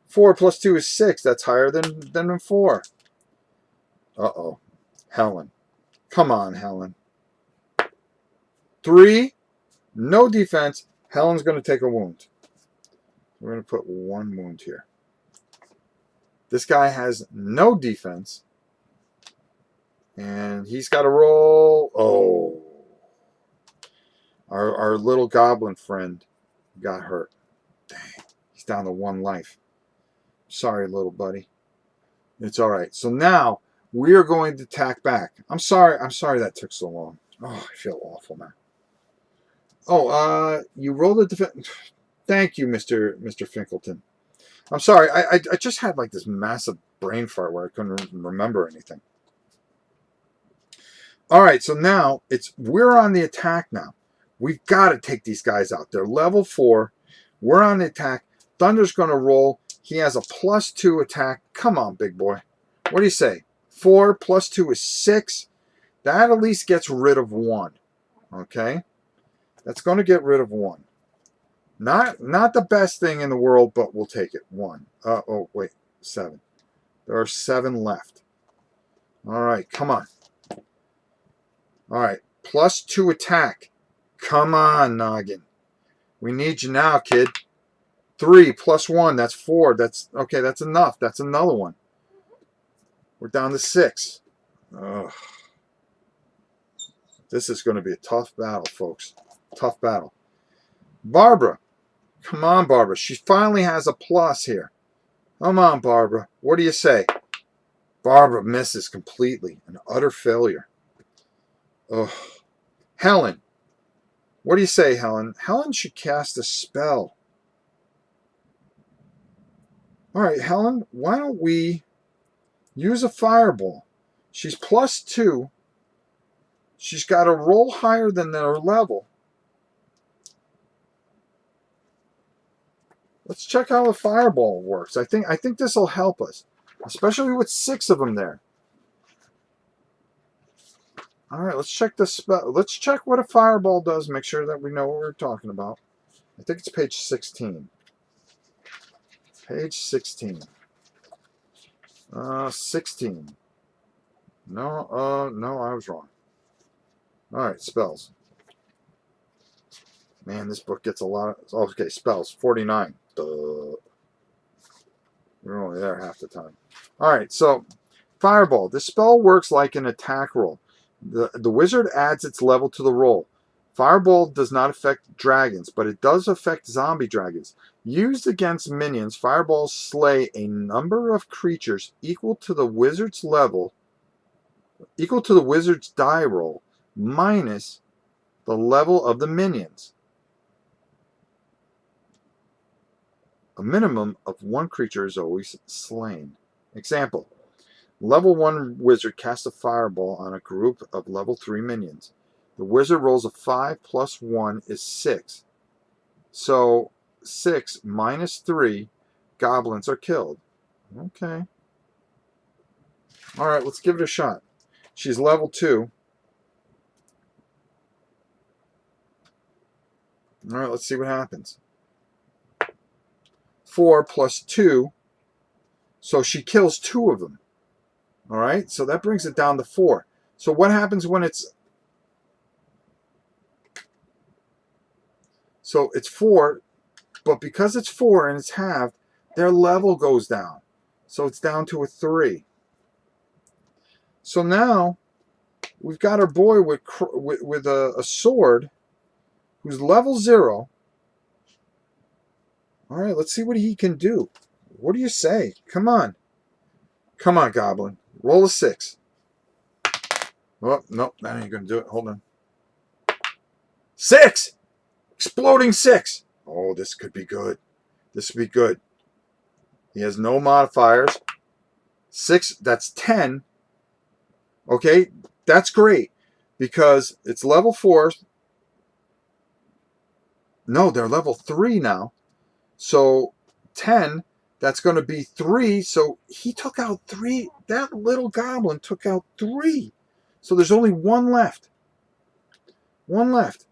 4 + 2 is 6. That's higher than 4. Uh-oh. Helen. Come on, Helen. 3, no defense. Helen's going to take a wound. We're going to put 1 wound here. This guy has no defense. And he's got to roll. Oh. Our little goblin friend got hurt. Dang. He's down to 1 life. Sorry, little buddy. It's all right. So now we are going to attack back. I'm sorry that took so long. Oh, I feel awful now. Oh, you rolled a defense. Thank you, Mr. Finkelton. I'm sorry. I just had like this massive brain fart where I couldn't remember anything. All right, so now we're on the attack now. We've got to take these guys out. They're level 4. We're on the attack. Thunder's going to roll. He has a +2 attack. Come on, big boy. What do you say? 4 + 2 is 6. That at least gets rid of 1. Okay? That's going to get rid of 1. Not the best thing in the world, but we'll take it. 1. Oh, wait. 7. There are 7 left. All right, come on. All right, +2 attack. Come on, Noggin. We need you now, kid. 3 + 1, that's 4. That's okay, that's enough. That's another one. We're down to 6. Ugh. This is going to be a tough battle, folks. Tough battle. Barbara. Come on, Barbara. She finally has a plus here. Come on, Barbara. What do you say? Barbara misses completely. An utter failure. Ugh. Helen. What do you say, Helen? Helen should cast a spell. All right, Helen, why don't we use a fireball? She's +2. She's got to roll higher than her level. Let's check how the fireball works. I think this will help us, especially with 6 of them there. All right, let's check the spell. Let's check what a fireball does. Make sure that we know what we're talking about. I think it's page 16. Page 16. 16. No, I was wrong. All right, spells. Man, this book gets a lot of... Okay, spells. 49. Duh. We're only there half the time. All right, so fireball. This spell works like an attack roll. The wizard adds its level to the roll. Fireball does not affect dragons, but it does affect zombie dragons. Used against minions, fireballs slay a number of creatures equal to the wizard's die roll minus the level of the minions. A minimum of 1 creature is always slain. Example: level 1 wizard casts a fireball on a group of level 3 minions. The wizard rolls a 5 plus 1 is 6. So 6 minus 3 goblins are killed. Okay. All right, let's give it a shot. She's level 2. All right, let's see what happens. 4 plus 2. So she kills 2 of them. All right, so that brings it down to 4. So what happens when it's... So it's 4, but because it's 4 and it's halved, their level goes down. So it's down to a 3. So now we've got our boy with a sword who's level 0. All right, let's see what he can do. What do you say? Come on. Come on, Goblin. Roll a 6. Oh, nope, that ain't going to do it. Hold on. 6! Exploding 6. Oh, this could be good. This would be good. He has no modifiers. 6, that's 10. Okay, that's great. Because it's level 4. No, they're level 3 now. So 10, that's going to be 3. So he took out 3. That little goblin took out 3. So there's only 1 left. 1 left.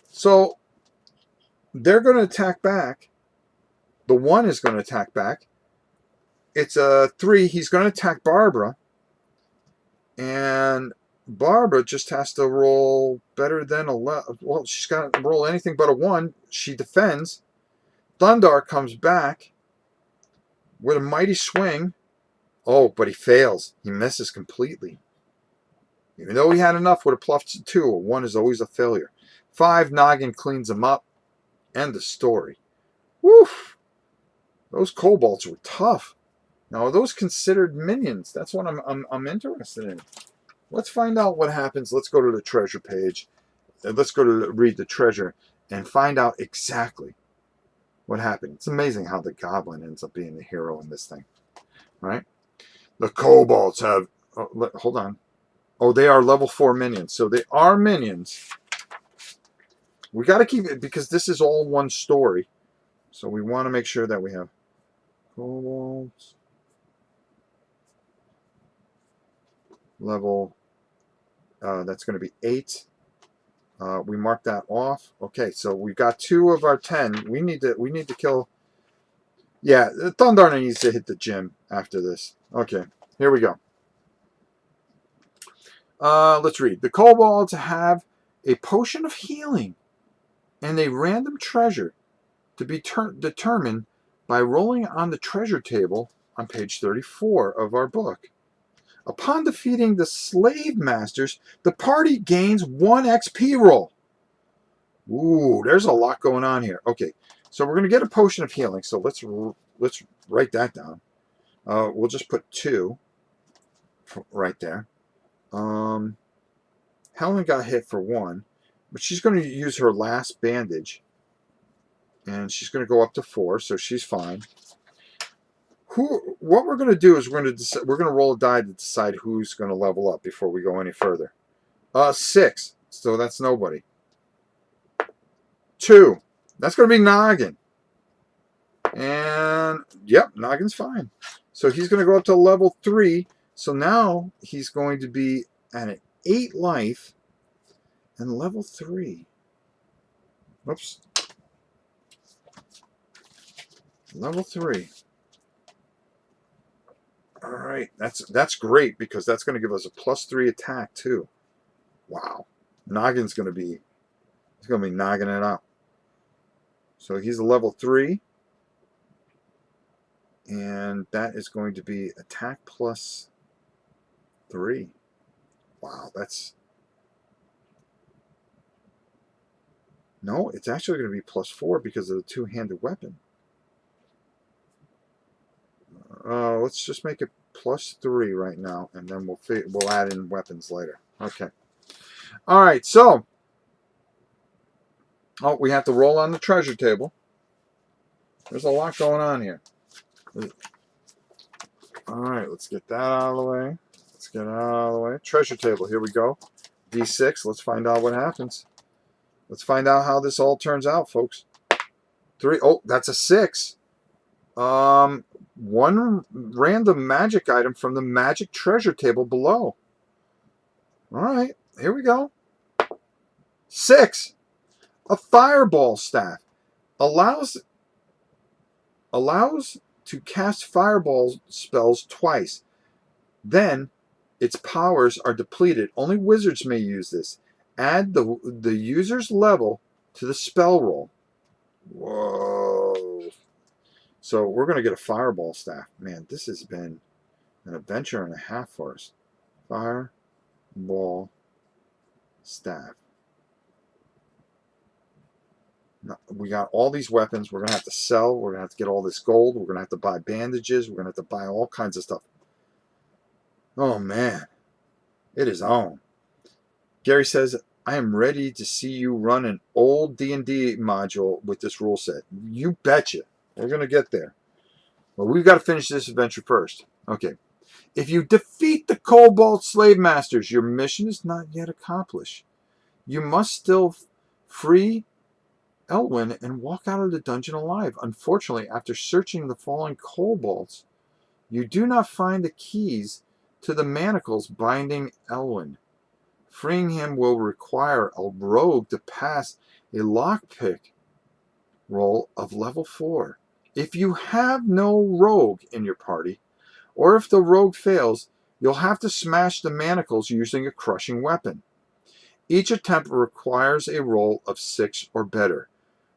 So they're going to attack back. The 1 is going to attack back. It's a 3. He's going to attack Barbara. And Barbara just has to roll better than 11. Well, she's got to roll anything but a 1. She defends. Thundar comes back with a mighty swing. Oh, but he fails. He misses completely. Even though he had enough with a +2, a 1 is always a failure. 5, Noggin cleans him up. End of story. Woof! Those kobolds were tough. Now, are those considered minions? That's what I'm interested in. Let's find out what happens. Let's go to the treasure page. Let's go to read the treasure and find out exactly what happened. It's amazing how the goblin ends up being the hero in this thing. Right? The kobolds have... Oh, hold on. Oh, they are level 4 minions. So they are minions. We got to keep it because this is all one story. So we want to make sure that we have kobolds. Level, that's going to be 8. We mark that off. Okay, so we've got 2 of our 10. We need to kill. Yeah, Thundar needs to hit the gym after this. Okay, here we go. Let's read. The kobolds have a potion of healing and a random treasure to be determined by rolling on the treasure table on page 34 of our book. Upon defeating the Slave-Masters, the party gains 1 XP roll. Ooh, there's a lot going on here. Okay, so we're going to get a potion of healing. So let's write that down. We'll just put 2 right there. Helen got hit for 1, but she's going to use her last bandage. And she's going to go up to 4, so she's fine. What we're going to do is we're going to roll a die to decide who's going to level up before we go any further. 6. So that's nobody. 2. That's going to be Noggin. And yep, Noggin's fine. So he's going to go up to level 3. So now he's going to be at an 8 life and level 3. Whoops. Level 3. All right, that's great because that's going to give us a +3 attack too. Wow, Noggin's going to be nogging it out. So he's a level 3, and that is going to be attack +3. Wow, no, it's actually going to be +4 because of the two-handed weapon. Let's just make it +3 right now, and then we'll add in weapons later. Okay. All right. So, we have to roll on the treasure table. There's a lot going on here. All right. Let's get that out of the way. Let's get it out of the way. Treasure table. Here we go. D6. Let's find out what happens. Let's find out how this all turns out, folks. 3. Oh, that's a 6. One random magic item from the magic treasure table below. All right, here we go. 6. A fireball staff allows to cast fireball spells twice. Then its powers are depleted. Only wizards may use this. Add the user's level to the spell roll. Whoa. So we're going to get a fireball staff. Man, this has been an adventure and a half for us. Fireball staff. Now, we got all these weapons. We're going to have to sell. We're going to have to get all this gold. We're going to have to buy bandages. We're going to have to buy all kinds of stuff. Oh, man. It is on. Gary says, I am ready to see you run an old D&D module with this rule set. You betcha. We're going to get there. Well, we've got to finish this adventure first. Okay. If you defeat the Kobold Slave-Masters, your mission is not yet accomplished. You must still free Elowin and walk out of the dungeon alive. Unfortunately, after searching the fallen kobolds, you do not find the keys to the manacles binding Elowin. Freeing him will require a rogue to pass a lockpick roll of level 4. If you have no rogue in your party, or if the rogue fails, you'll have to smash the manacles using a crushing weapon. Each attempt requires a roll of 6 or better.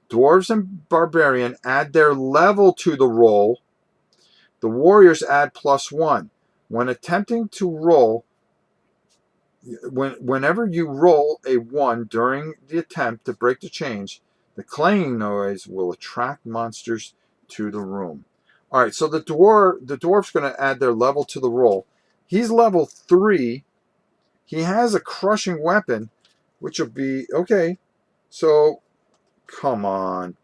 Dwarves and barbarian add their level to the roll. The warriors add +1. When attempting to roll, whenever you roll a 1 during the attempt to break the chains, the clanging noise will attract monsters to the room. All right, so the dwarf's going to add their level to the roll. He's level 3. He has a crushing weapon, which will be okay. So, come on,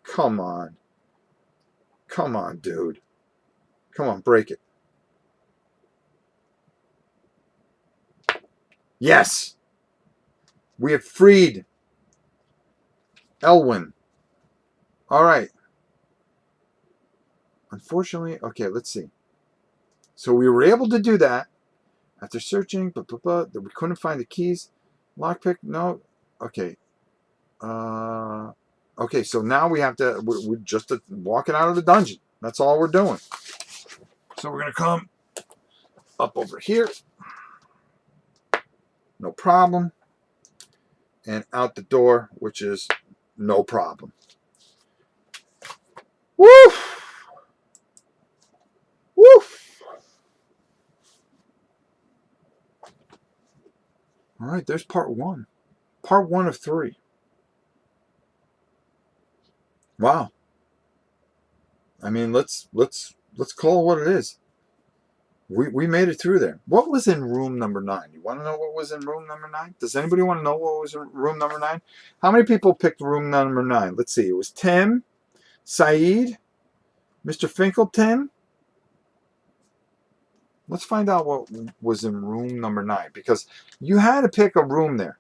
dude. Come on, break it. Yes, we have freed Elowin. All right. Unfortunately, okay, let's see. So we were able to do that after searching, but we couldn't find the keys. Lockpick, no. Okay. Okay, so now we have to, we're just walking out of the dungeon. That's all we're doing. So we're going to come up over here. No problem. And out the door, which is no problem. Woo! Woo! All right, there's part 1. Part 1 of 3. Wow. I mean, let's call it what it is. We made it through there. What was in room number 9? You want to know what was in room number 9? Does anybody want to know what was in room number 9? How many people picked room number 9? Let's see. It was Tim, Saeed, Mr. Finkelton, Let's find out what was in room number 9, because you had to pick a room there.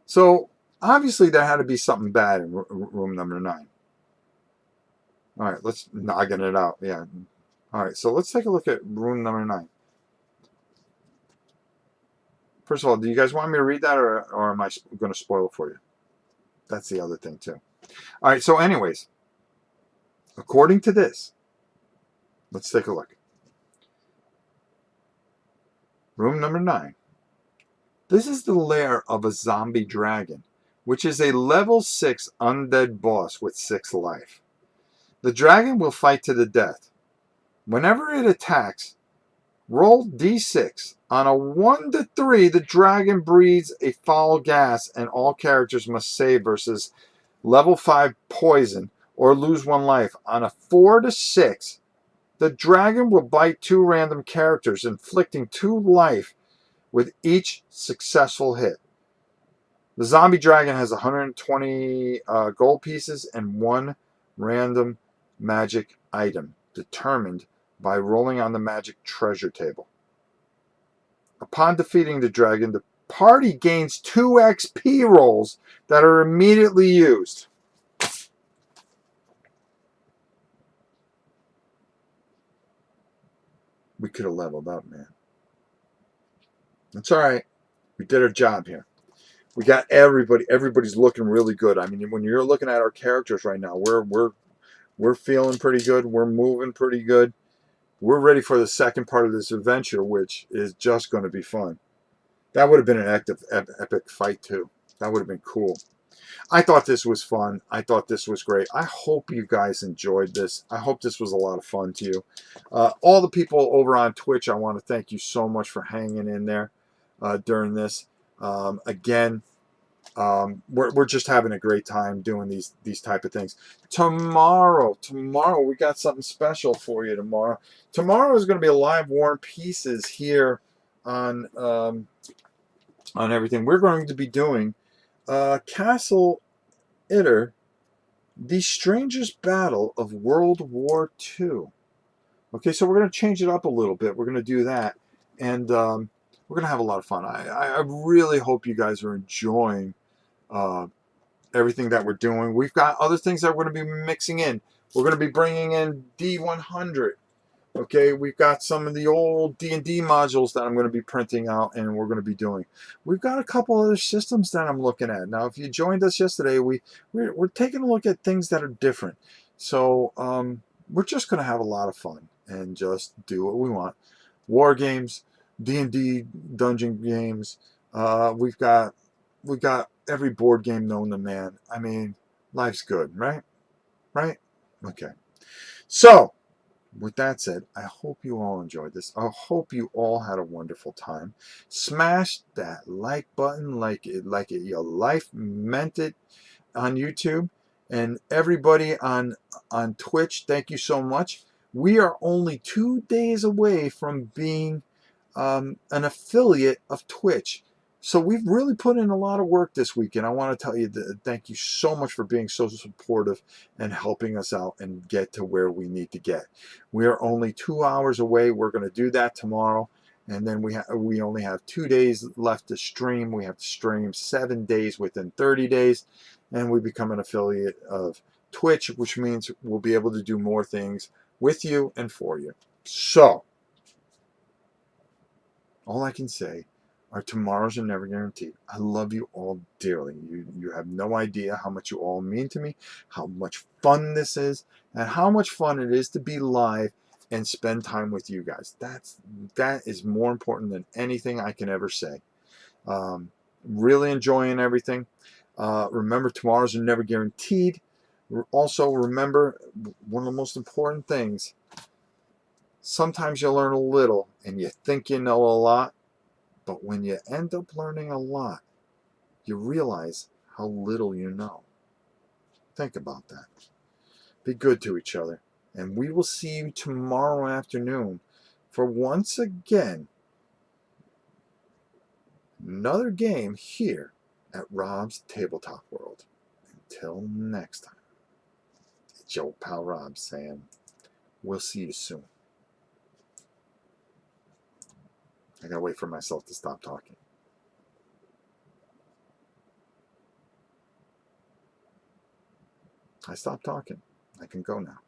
So obviously there had to be something bad in room number 9. All right, let's noggin it out. Yeah. All right, so let's take a look at room number 9. First of all, do you guys want me to read that, or am I going to spoil it for you? That's the other thing, too. All right, so anyways, according to this, let's take a look. Room number 9. This is the lair of a zombie dragon, which is a level 6 undead boss with 6 life. The dragon will fight to the death. Whenever it attacks, roll d6. On a 1 to 3, the dragon breathes a foul gas, and all characters must save versus level 5 poison or lose 1 life. On a 4 to 6, the dragon will bite 2 random characters, inflicting 2 life with each successful hit. The zombie dragon has 120 gold pieces and 1 random magic item, determined by rolling on the magic treasure table. Upon defeating the dragon, the party gains 2 XP rolls that are immediately used. We could have leveled up, man. That's all right. We did our job here. We got everybody. Everybody's looking really good. I mean, when you're looking at our characters right now, we're feeling pretty good. We're moving pretty good. We're ready for the second part of this adventure, which is just going to be fun. That would have been an epic fight too. That would have been cool. I thought this was fun. I thought this was great. I hope you guys enjoyed this. I hope this was a lot of fun to you. All the people over on Twitch, I want to thank you so much for hanging in there during this. Again, we're just having a great time doing these type of things. Tomorrow we got something special for you. Tomorrow is going to be a live War and Pieces here on everything. We're going to be doing Castle Itter, the strangest battle of World War II. Okay, so we're going to change it up a little bit. We're going to do that, and we're going to have a lot of fun. I really hope you guys are enjoying everything that we're doing. We've got other things that we're going to be mixing in. We're going to be bringing in D100. Okay, we've got some of the old D&D modules that I'm going to be printing out, and we're going to be doing. We've got a couple other systems that I'm looking at. Now, if you joined us yesterday, we're taking a look at things that are different. So we're just going to have a lot of fun and just do what we want. War games, D&D dungeon games. We've got every board game known to man. I mean, life's good, right? Right? Okay. So, with that said, I hope you all enjoyed this. I hope you all had a wonderful time. Smash that like button like your life meant it on YouTube. And everybody on Twitch, thank you so much. We are only 2 days away from being an affiliate of Twitch. So we've really put in a lot of work this week, and I want to tell you that thank you so much for being so supportive and helping us out and get to where we need to get. We are only 2 hours away. We're going to do that tomorrow, and then we only have 2 days left to stream. We have to stream 7 days within 30 days, and we become an affiliate of Twitch, which means we'll be able to do more things with you and for you. So, all I can say are tomorrows are never guaranteed. I love you all dearly. You have no idea how much you all mean to me, how much fun this is, and how much fun it is to be live and spend time with you guys. That is more important than anything I can ever say. Really enjoying everything. Remember, tomorrows are never guaranteed. Also, remember one of the most important things. Sometimes you learn a little and you think you know a lot. But when you end up learning a lot, you realize how little you know. Think about that. Be good to each other. And we will see you tomorrow afternoon for once again another game here at Rob's Tabletop World. Until next time, it's your pal Rob saying, we'll see you soon. I gotta wait for myself to stop talking. I stopped talking. I can go now.